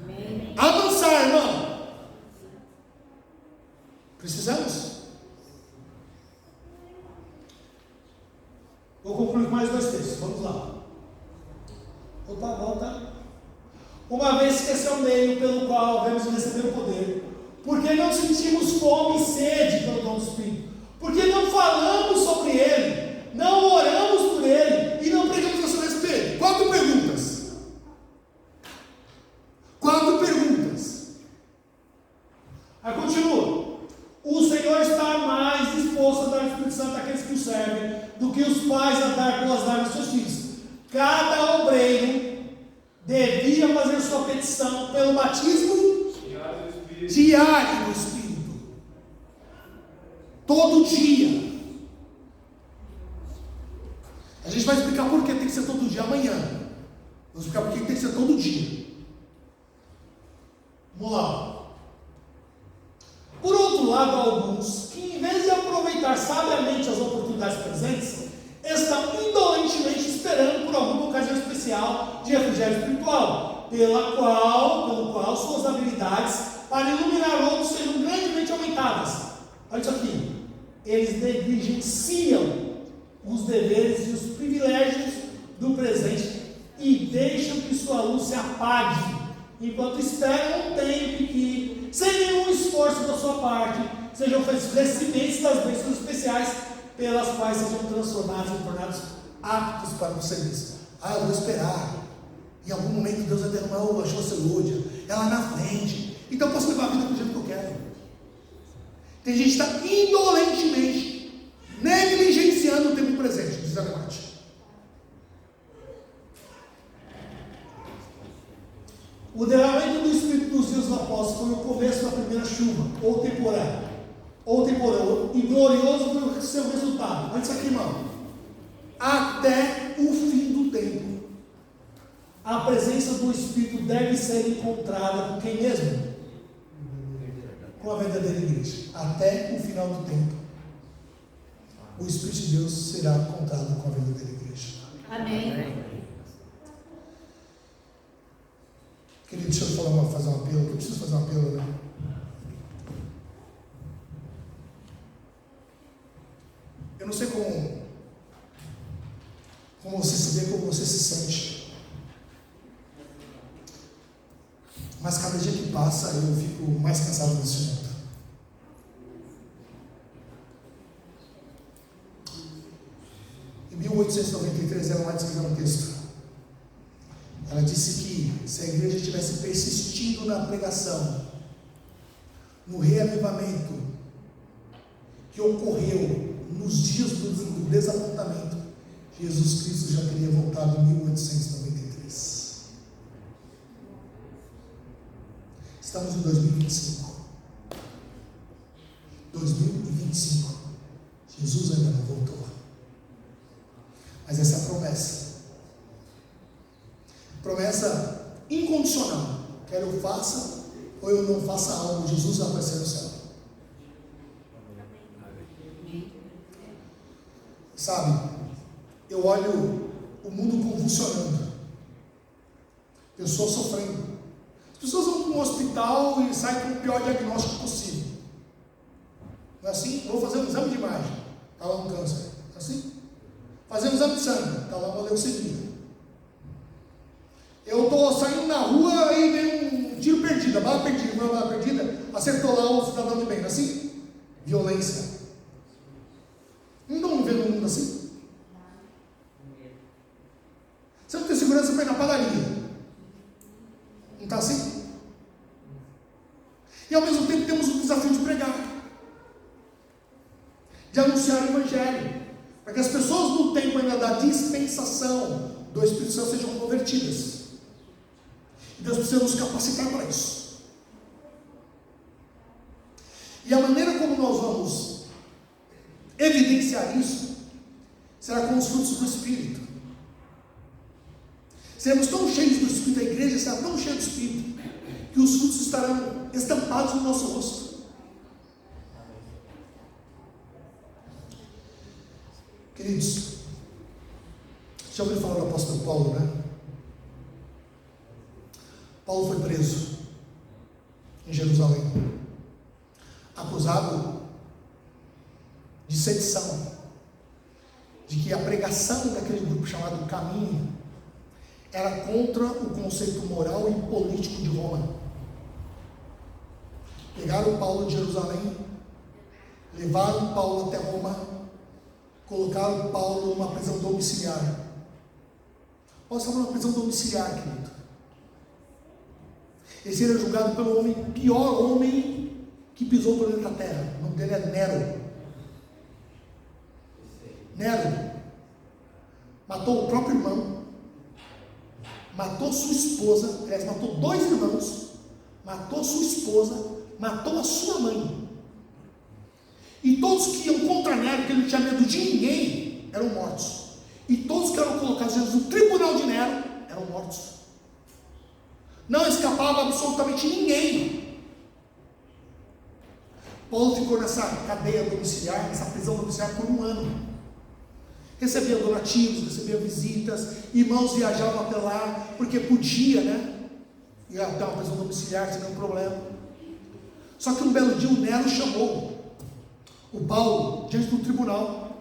Amém. Avançar, irmão. Precisamos. Vou concluir com mais 2 textos, vamos lá. Volta. Uma vez que esse é o meio pelo qual devemos receber o poder, porque não sentimos fome e sede pelo dom do Espírito, porque não falamos sobre ele, não oramos por ele e não pregamos a seu respeito. 4 perguntas. Aí continua. O Senhor está mais disposto a dar o Espírito Santo àqueles que o servem do que os pais a dar boas dádivas aos seus filhos. Cada obreiro devia fazer sua petição pelo batismo diário do Espírito. Todo dia. A gente vai explicar por que tem que ser todo dia amanhã. Vamos explicar por que tem que ser todo dia. Vamos lá. Por outro lado, há alguns que, em vez de aproveitar sabiamente as oportunidades presentes, estão indolentemente esperando por alguma ocasião especial de refrigério espiritual, pelo qual suas habilidades para iluminar outros sejam grandemente aumentadas. Olha isso aqui. Eles negligenciam os deveres e os privilégios do presente e deixam que sua luz se apague, enquanto esperam um tempo que, sem nenhum esforço da sua parte, sejam recipientes das bênçãos especiais pelas quais sejam transformados e tornados aptos para o serviço. Eu vou esperar. Em algum momento Deus vai derramar a chuva celúdia, ela na frente. Então eu posso levar a vida do jeito que eu quero. Tem gente que está indolentemente negligenciando o tempo presente, diz a Marte. O derramamento do Espírito nos dias apóstolos foi o começo da primeira chuva, ou temporária, e glorioso foi o seu resultado. Olha isso aqui, irmão. Até o fim do tempo, a presença do Espírito deve ser encontrada com quem mesmo? Com a verdadeira igreja. Até o final do tempo, o Espírito de Deus será encontrado com a verdadeira igreja. Amém. Querido, deixa eu fazer um apelo. Eu preciso fazer um apelo, né? Eu não sei como você se vê, como você se sente. Mas cada dia que passa eu fico mais cansado desse mundo. 1893, ela mais escreveu um texto. Ela disse que se a igreja tivesse persistido na pregação, no reavivamento que ocorreu nos dias do desapontamento, Jesus Cristo já teria voltado em 1893. Estamos em 2025. 2025. Jesus ainda não voltou. Mas essa é a promessa. Promessa incondicional. Quer eu faça ou eu não faça algo, Jesus vai aparecer no céu. Sabe, eu olho o mundo convulsionando, pessoas sofrendo. As pessoas vão para um hospital e saem com o pior diagnóstico possível. Não é assim? Eu vou fazer um exame de imagem, está lá um câncer. Não é assim? Fazer um exame de sangue, está lá uma leucemia. Eu estou saindo na rua e vem um tiro perdido, a bala perdida, uma bala perdida, acertou lá um cidadão de bem, não é assim? Violência. Não estão vendo um mundo assim? Você não tem segurança para ir na padaria. Não está assim? E ao mesmo tempo temos o desafio de pregar, de anunciar o Evangelho, para que as pessoas no tempo ainda da dispensação do Espírito Santo sejam convertidas. E Deus precisa nos capacitar para isso. E a maneira como nós vamos evidenciar isso será com os frutos do Espírito. Seremos tão cheios do Espírito, a igreja será tão cheia do Espírito, que os frutos estarão estampados no nosso rosto. Queridos, já ouviram falar do apóstolo Paulo, né? Paulo foi preso em Jerusalém, acusado de sedição, de que a pregação daquele grupo chamado Caminho era contra o conceito moral e político de Roma. Pegaram Paulo de Jerusalém, levaram Paulo até Roma, colocaram Paulo numa prisão domiciliar. Paulo estava numa prisão domiciliar, querido. Esse era julgado pelo pior homem que pisou por dentro da terra. O nome dele é Nero. Nero matou o próprio irmão, matou sua esposa, aliás, matou 2 irmãos, matou sua esposa, matou a sua mãe. E todos que iam contra Nero, que ele não tinha medo de ninguém, eram mortos. E todos que eram colocados no tribunal de Nero eram mortos. Não escapava absolutamente ninguém. Paulo ficou nessa cadeia domiciliar, nessa prisão domiciliar por 1 ano. Recebia donativos, recebia visitas, irmãos viajavam até lá, porque podia, né? Ia até uma prisão domiciliar sem nenhum problema. Só que um belo dia o Nero chamou o Paulo diante do tribunal.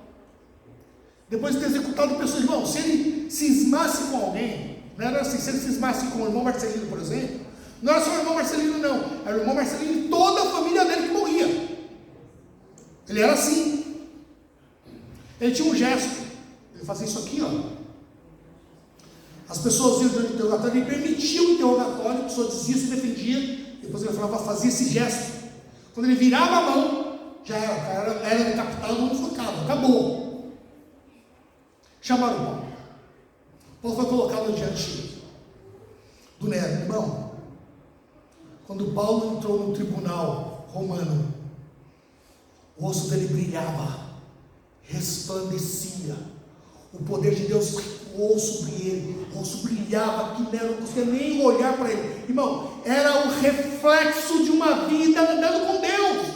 Depois de ter executado pessoas, irmão, se ele cismasse com alguém, não era assim, se ele cismasse com o irmão Marcelino, por exemplo, não era só o irmão Marcelino, não, era o irmão Marcelino e toda a família dele que morria. Ele era assim. Ele tinha um gesto, ele fazia isso aqui, ó. As pessoas iam durante o interrogatório, ele permitia o interrogatório, a pessoa dizia, se defendia, depois ele falava, fazia esse gesto. Quando ele virava a mão, já era, o cara era decapitado ou sufocado, acabou. Chamaram o Paulo. Paulo foi colocado diante do Nero. Irmão, quando Paulo entrou no tribunal romano, o rosto dele brilhava, resplandecia, o poder de Deus recuou sobre ele, o rosto brilhava, que Nero não conseguia nem olhar para ele. Irmão, era o reflexo de uma vida andando com Deus.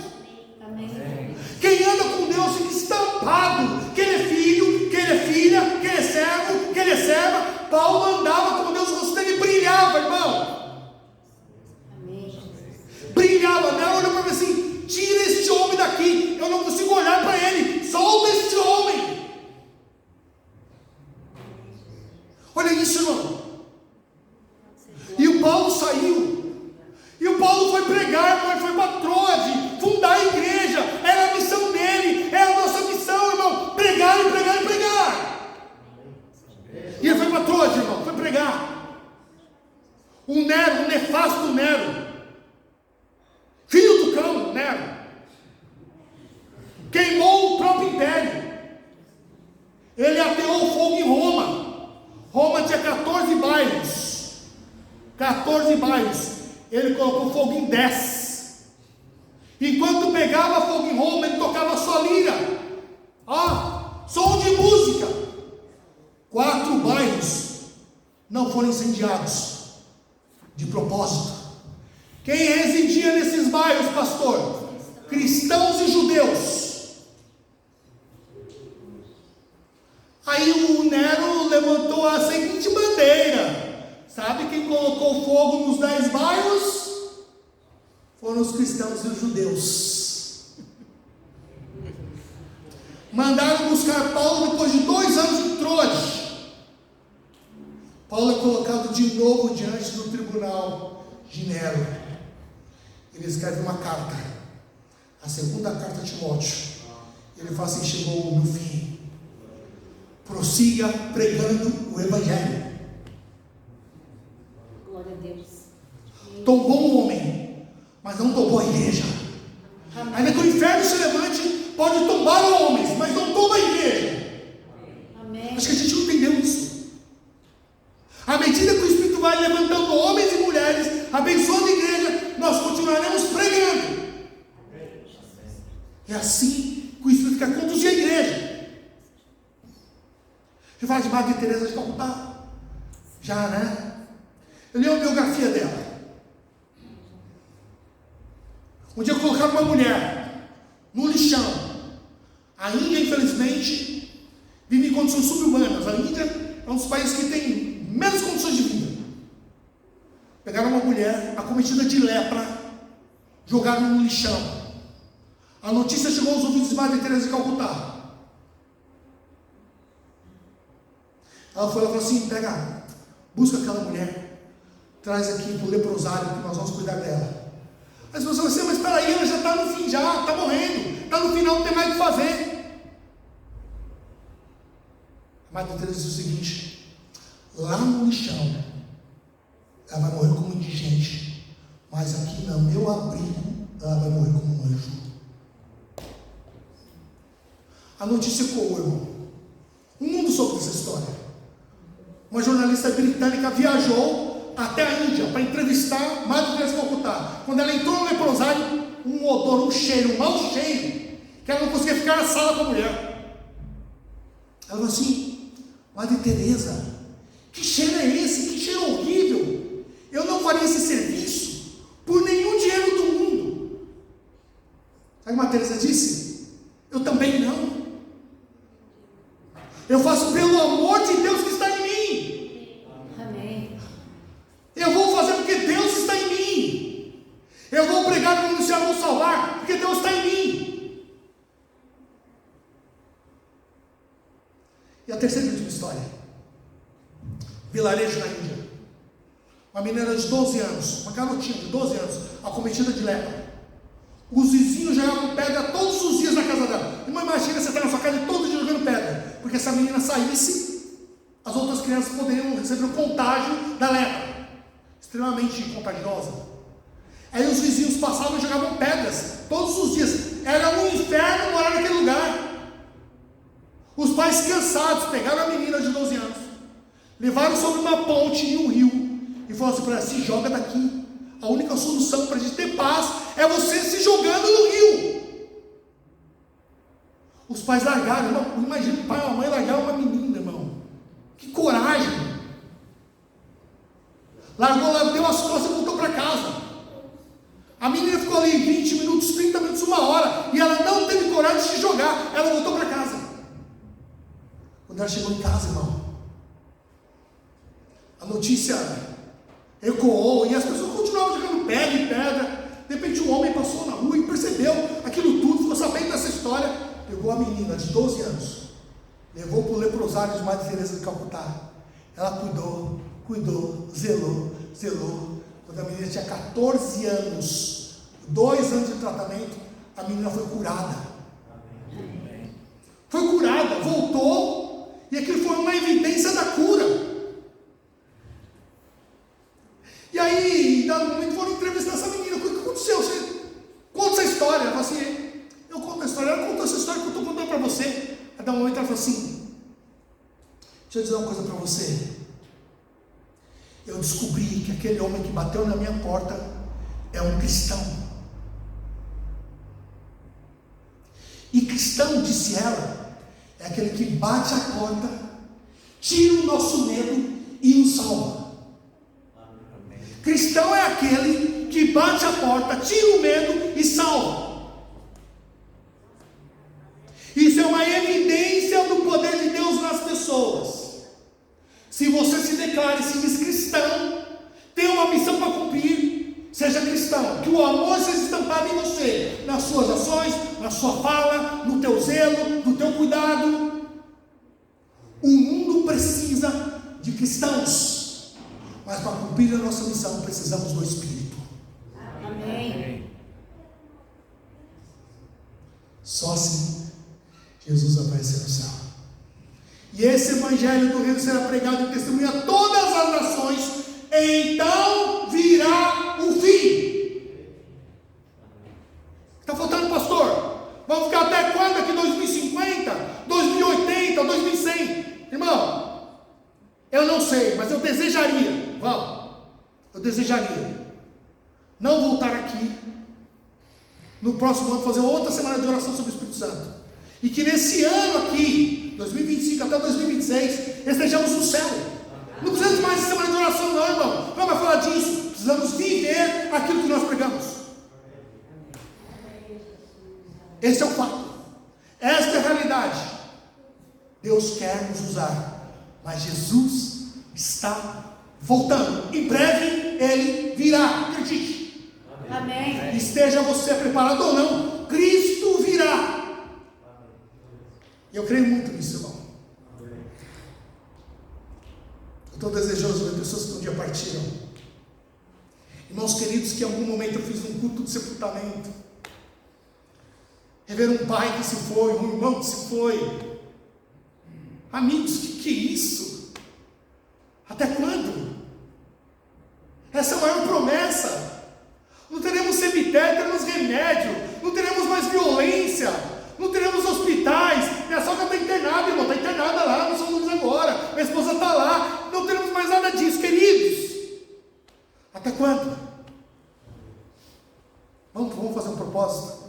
Amém. Quem anda com Deus fica estampado, que ele é filho, que ele é filha, que ele é servo, que ele é serva. Paulo andava com Deus, o rosto dele brilhava, irmão. Amém. Brilhava. Nero olhou para mim assim, tira este homem daqui, eu não consigo olhar para ele, solta este homem. Olha isso, irmão. E o Paulo saiu, e o Paulo foi pregar, irmão, foi para Troade, fundar a igreja, era a missão dele, é a nossa missão, irmão, pregar e pregar e pregar. O Nero, o nefasto Nero, filho do cão, Nero, queimou o próprio império. Ele ateou fogo em Roma. Roma tinha 14 bairros. 14 bairros. Ele colocou fogo em 10. Enquanto pegava fogo em Roma, ele tocava sua lira. Som de música. 4 bairros não foram incendiados de propósito. Quem residia nesses bairros, pastor? Cristãos e judeus. Aí o Nero levantou a seguinte bandeira. Sabe quem colocou fogo nos 10 bairros? Foram os cristãos e os judeus. Mandaram buscar Paulo depois de 2 anos de Troade. Paulo é colocado de novo diante do tribunal de Nero. Ele escreve uma carta, a segunda carta a Timóteo. Ele fala assim: chegou o meu fim. Prossiga pregando o evangelho. Glória a Deus. Tombou um homem, mas não tombou a igreja. Ainda que o inferno se levante, pode tombar homens, mas não tomba a igreja. Amém. Acho que a gente não entendeu isso. À medida que o Espírito vai levantando homens e mulheres, abençoando a igreja, nós continuaremos pregando. É assim que o Espírito quer conduzir a igreja. Você fala de Madre Teresa de Calcutá? Já, né? Eu li a biografia dela. Um dia colocaram uma mulher no lixão. A Índia, infelizmente, vive em condições subhumanas. A Índia é um dos países que tem menos condições de vida. Pegaram uma mulher acometida de lepra, jogaram no lixão. A notícia chegou aos ouvidos de Madre Teresa de Calcutá. Ela falou assim: busca aquela mulher, traz aqui para o leprosário que nós vamos cuidar dela. As pessoas falam assim: mas espera aí, ela já está no fim, já está morrendo, está no final, não tem mais o que fazer. A Madre Teresa disse o seguinte: lá no lixão ela vai morrer como indigente, mas aqui no meu abrigo ela vai morrer como um anjo. A notícia ecoou, irmão. O mundo soube dessa história. Uma jornalista britânica viajou até a Índia para entrevistar Madre Teresa de Calcutá. Quando ela entrou no leprosário, um odor, um cheiro, um mau cheiro, que ela não conseguia ficar na sala com a mulher. Ela falou assim: Madre Teresa, que cheiro é esse? Que cheiro horrível! Eu não faria esse serviço por nenhum dinheiro do mundo. Sabe o que Madre Teresa disse? Eu também não. Eu faço pelo amor de Deus que está em mim. Amém. Eu vou fazer porque Deus está em mim. Eu vou pregar para anunciar, vou salvar, porque Deus está em mim. E a terceira e última história. Vilarejo na Índia. Uma menina de 12 anos, uma garotinha de 12 anos, acometida de lepra. Os vizinhos jogavam pedra todos os dias na casa dela. Irmão, imagina você estar na sua casa e todo dia jogando pedra. Porque se a menina saísse, as outras crianças poderiam receber o contágio da lepra. Extremamente contagiosa. Aí os vizinhos passavam e jogavam pedras todos os dias. Era um inferno morar naquele lugar. Os pais cansados pegaram a menina de 12 anos, levaram sobre uma ponte em um rio e falaram assim para ela: se joga daqui. A única solução para a gente ter paz é você se jogando no rio. Os pais largaram, irmão. Imagina o pai e a mãe largar uma menina, irmão. Que coragem. Largou lá, deu as costas e voltou para casa. A menina ficou ali 20 minutos, 30 minutos, 1 hora, e ela não teve coragem de se jogar. Ela voltou para casa. Quando ela chegou em casa, irmão, a notícia ecoou e as pessoas continuavam jogando pedra em pedra. De repente um homem passou na rua e percebeu aquilo tudo, ficou sabendo dessa história, pegou a menina de 12 anos, levou para o leprosário de Madre Teresa de Calcutá. Ela cuidou, zelou. Quando a menina tinha 14 anos, 2 anos de tratamento, a menina foi curada. Foi curada, voltou, e aquilo foi uma evidência da cura. E aí aí, em dado momento, foram entrevistar essa menina. O que aconteceu? Você conta essa história. Ela falou assim, eu conto a história. Ela contou essa história que eu estou contando para você. Aí, dá um momento, ela falou assim, deixa eu dizer uma coisa para você. Eu descobri que aquele homem que bateu na minha porta é um cristão. E cristão, disse ela, é aquele que bate a porta, tira o nosso medo e nos salva. Cristão é aquele que bate a porta, tira o medo e salva. Isso é uma evidência do poder de Deus nas pessoas. Se você se declara e se diz cristão, tem uma missão para cumprir, seja cristão. Que o amor seja estampado em você, nas suas ações, na sua fala, no teu zelo, no teu cuidado. O mundo precisa de cristãos, mas para cumprir a nossa missão precisamos do Espírito. Amém. Só assim Jesus vai aparecer no céu. E esse evangelho do reino será pregado e testemunha a todas as nações, então virá o fim. Está faltando, pastor? Vamos ficar até quando? Aqui 2050, 2080, 2100? Irmão, eu não sei, mas eu desejaria, eu desejaria não voltar aqui no próximo ano fazer outra semana de oração sobre o Espírito Santo. E que nesse ano aqui, 2025 até 2026, estejamos no céu. Não precisamos mais de semana de oração não, irmão. Não vai falar disso. Precisamos viver aquilo que nós pregamos. Esse é o fato. Esta é a realidade. Deus quer nos usar, mas Jesus está voltando. Em breve Ele virá. Acredite. Amém. Esteja você preparado ou não, Cristo virá. E eu creio muito nisso, irmão. Eu estou desejoso de pessoas que um dia partiram. Irmãos queridos, que em algum momento eu fiz um culto de sepultamento. Rever um pai que se foi, um irmão que se foi. Amigos, que é isso? Até quando? Essa é a maior promessa. Não teremos cemitério, teremos remédio. Não teremos mais violência. Não teremos hospitais. Minha sogra está internada, irmão. Está internada lá no São Luís agora. Minha esposa está lá. Não teremos mais nada disso, queridos. Até quando? Vamos fazer um propósito.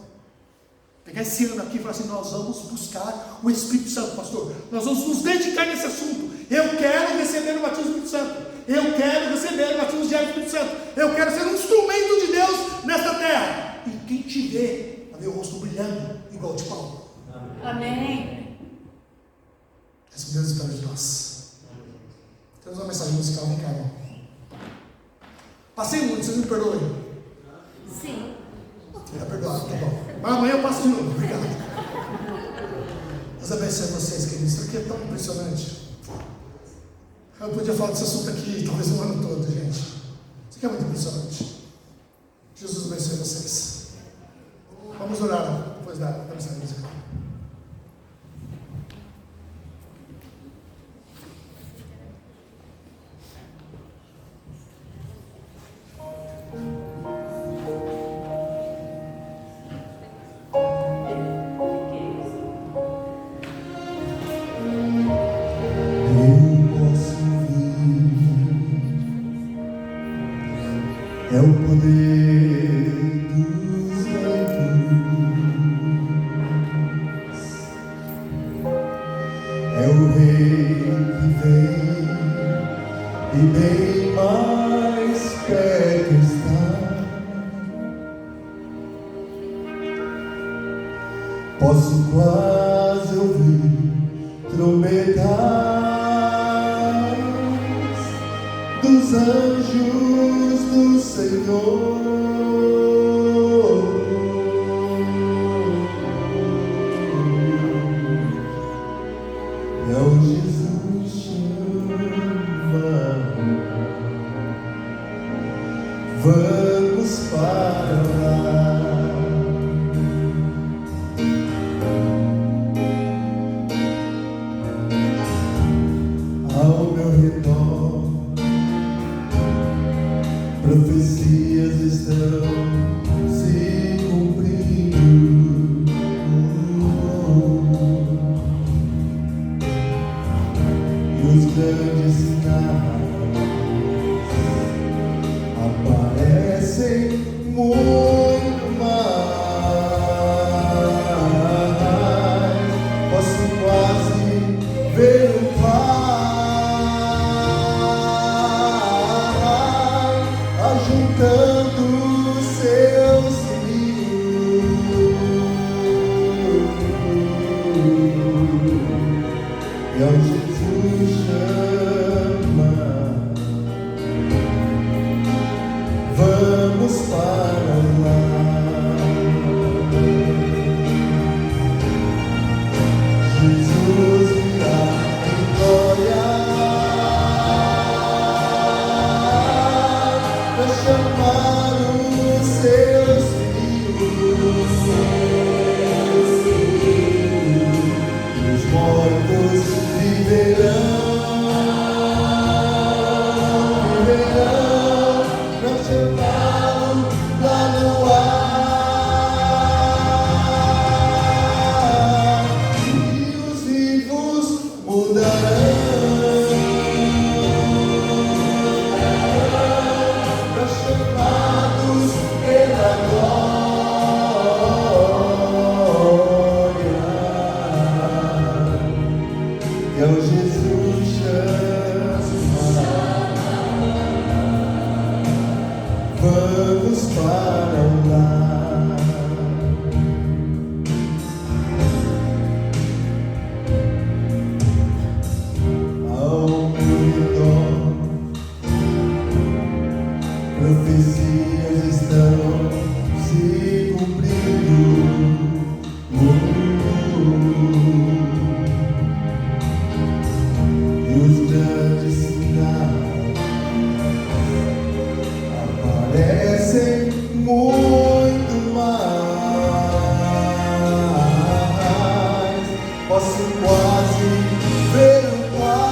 Pegar esse ano aqui e falar assim, nós vamos buscar o Espírito Santo, pastor. Nós vamos nos dedicar nesse assunto. Eu quero receber o batismo do Espírito Santo. Eu quero receber o batismo diário do Espírito Santo. Eu quero ser um instrumento de Deus nesta terra. E quem te vê, vai ver o rosto brilhando, igual de Paulo. Amém. Essa é Deus espera de nós. Temos uma mensagem musical, vem cá, irmão. Passei muito, vocês me perdoem. Sim. Está perdoado, tá bom. Mas amanhã eu passo de novo, obrigado. Deus abençoe vocês, queridos. Isso aqui é tão impressionante. Eu podia falar desse assunto aqui talvez o ano todo, gente. Isso aqui é muito impressionante. Jesus abençoe vocês. Vamos orar depois da mensagem musical. É o poder dos anjos, é o Rei que vem e bem mais perto está. Posso quase ouvir trombetas dos anjos do Senhor. É o Jesus chama. Vamos para lá. Ao meu redor profecias estão se cumprindo. E os grandes sinais aparecem muito mais. Posso quase ver o Pai ajuntando seus filhos. E ao Jesus chama, vamos para lá. Jesus virá em glória para chamar os seus filhos. Os mortos viverão para chamá-lo lá no ar. E os vivos mudarão para chamados pela glória. E ao Jesus chama, vamos para o lar. Ao redor, profecias estão se cumprindo. E os grandes sinais aparecem muito mais. Posso quase ver o Pai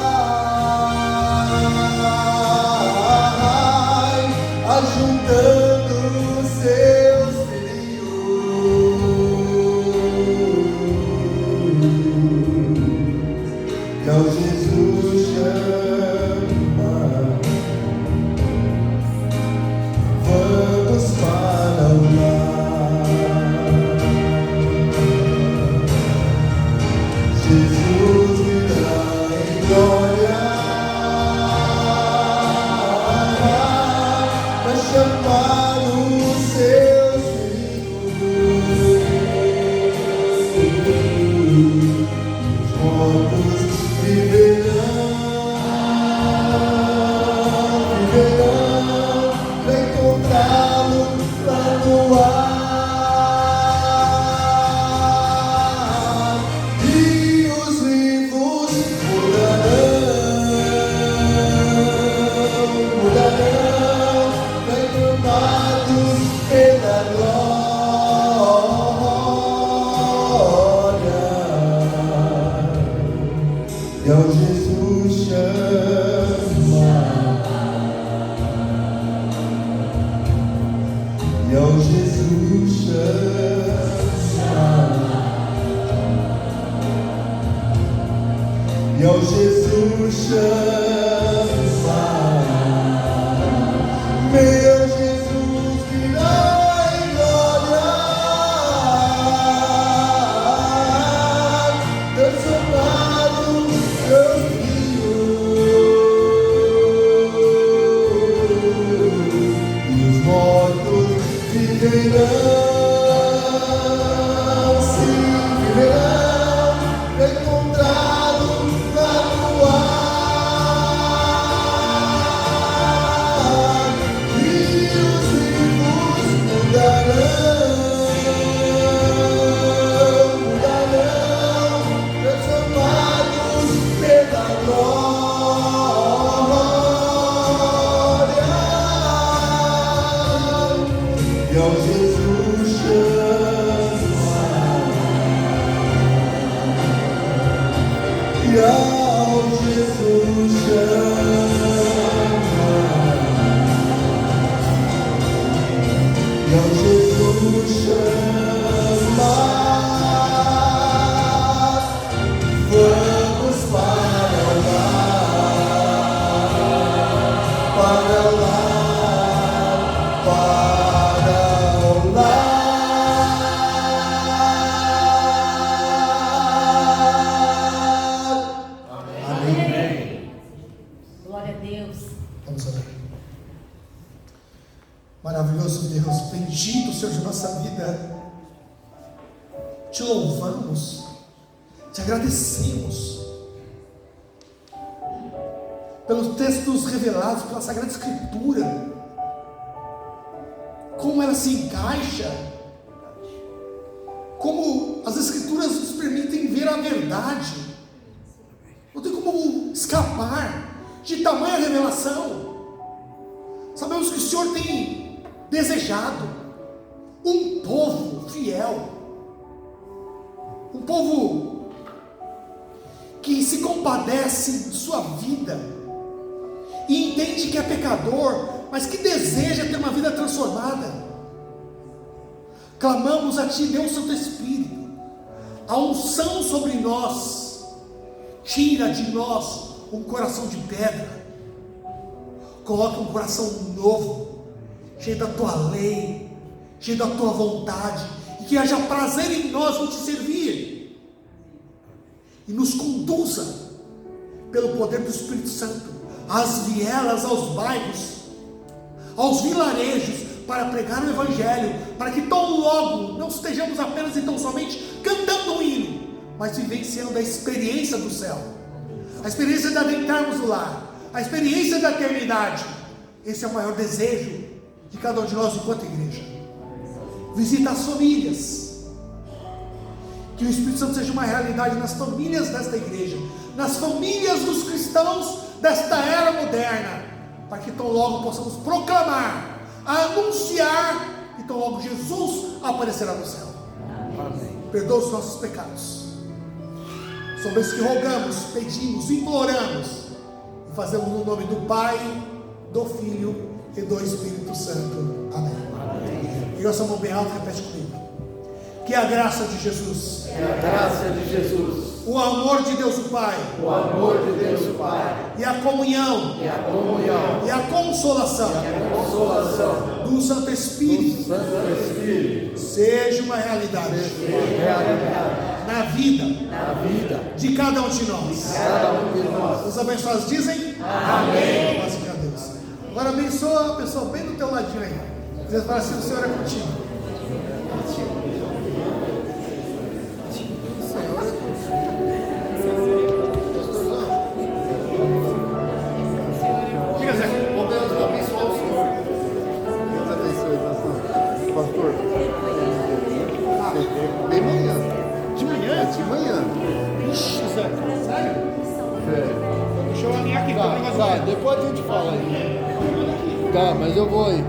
ajuntando seus filhos. E ao Jesus chama, vamos para o lar. Jesus virá em glória para chamar os seus filhos. Os mortos viverão para encontrá-lo lá no ar. E os vivos mudarão, reclamados pela glória. E ao Jesus chama, e ao Jesus chama, e ao Jesus chama, meu Jesus virá em glória, transformado seus filhos. E os mortos viverão, sim, viverão, encontrado lá no ar. E os vivos mudarão, transformados pela glória. E ao Jesus chama, e ao Jesus chama, E ao Jesus chamar, vamos para o lar, para o lar, para o lar. Amém. Glória a Deus. Vamos orar. Maravilhoso Deus, bendito seja a nossa vida. Te louvamos, te agradecemos pelos textos revelados, pela Sagrada Escritura, como ela se encaixa, como as Escrituras nos permitem ver a verdade. Não tem como escapar de tamanha revelação. Sabemos que o Senhor tem desejado um povo fiel, um povo que se compadece de sua vida e entende que é pecador, mas que deseja ter uma vida transformada. Clamamos a Ti, Deus Santo Espírito, a unção sobre nós. Tira de nós um coração de pedra, coloca um coração novo, cheio da Tua lei, cheio da Tua vontade, e que haja prazer em nós em Te servir, e nos conduza pelo poder do Espírito Santo às vielas, aos bairros, aos vilarejos, para pregar o Evangelho, para que tão logo não estejamos apenas e tão somente cantando um hino, mas vivenciando a experiência do céu, a experiência de adentrarmos o lar, a experiência da eternidade. Esse é o maior desejo de cada um de nós enquanto igreja. Visita as famílias, que o Espírito Santo seja uma realidade nas famílias desta igreja, nas famílias dos cristãos desta era moderna, para que tão logo possamos proclamar, anunciar, e tão logo Jesus aparecerá no céu. Amém. Perdoa os nossos pecados. São esses que rogamos, pedimos, imploramos e fazemos no nome do Pai, do Filho e do Espírito Santo. Amém. Amém. E nossa mão bem alta, repete comigo. Que a graça de Jesus, Que a graça de Jesus, o amor de Deus o Pai, o amor de Deus o Pai, e a comunhão, e a comunhão, e a consolação, e a consolação do Santo Espírito, Santo Espírito seja uma realidade na vida de cada um de nós. cada um de nós. Os abençoados dizem amém. Glória a Deus. Agora abençoa a pessoa bem do teu ladinho aí. Diz para assim: o Senhor é contigo. Diga, Zé. Deus abençoe o Senhor. Deus abençoe, pastor. De manhã. De manhã? De manhã. Ixi, Zé. Sério? Deixa eu alinhar aqui. Tá, depois a gente fala aí. Tá, mas eu vou aí.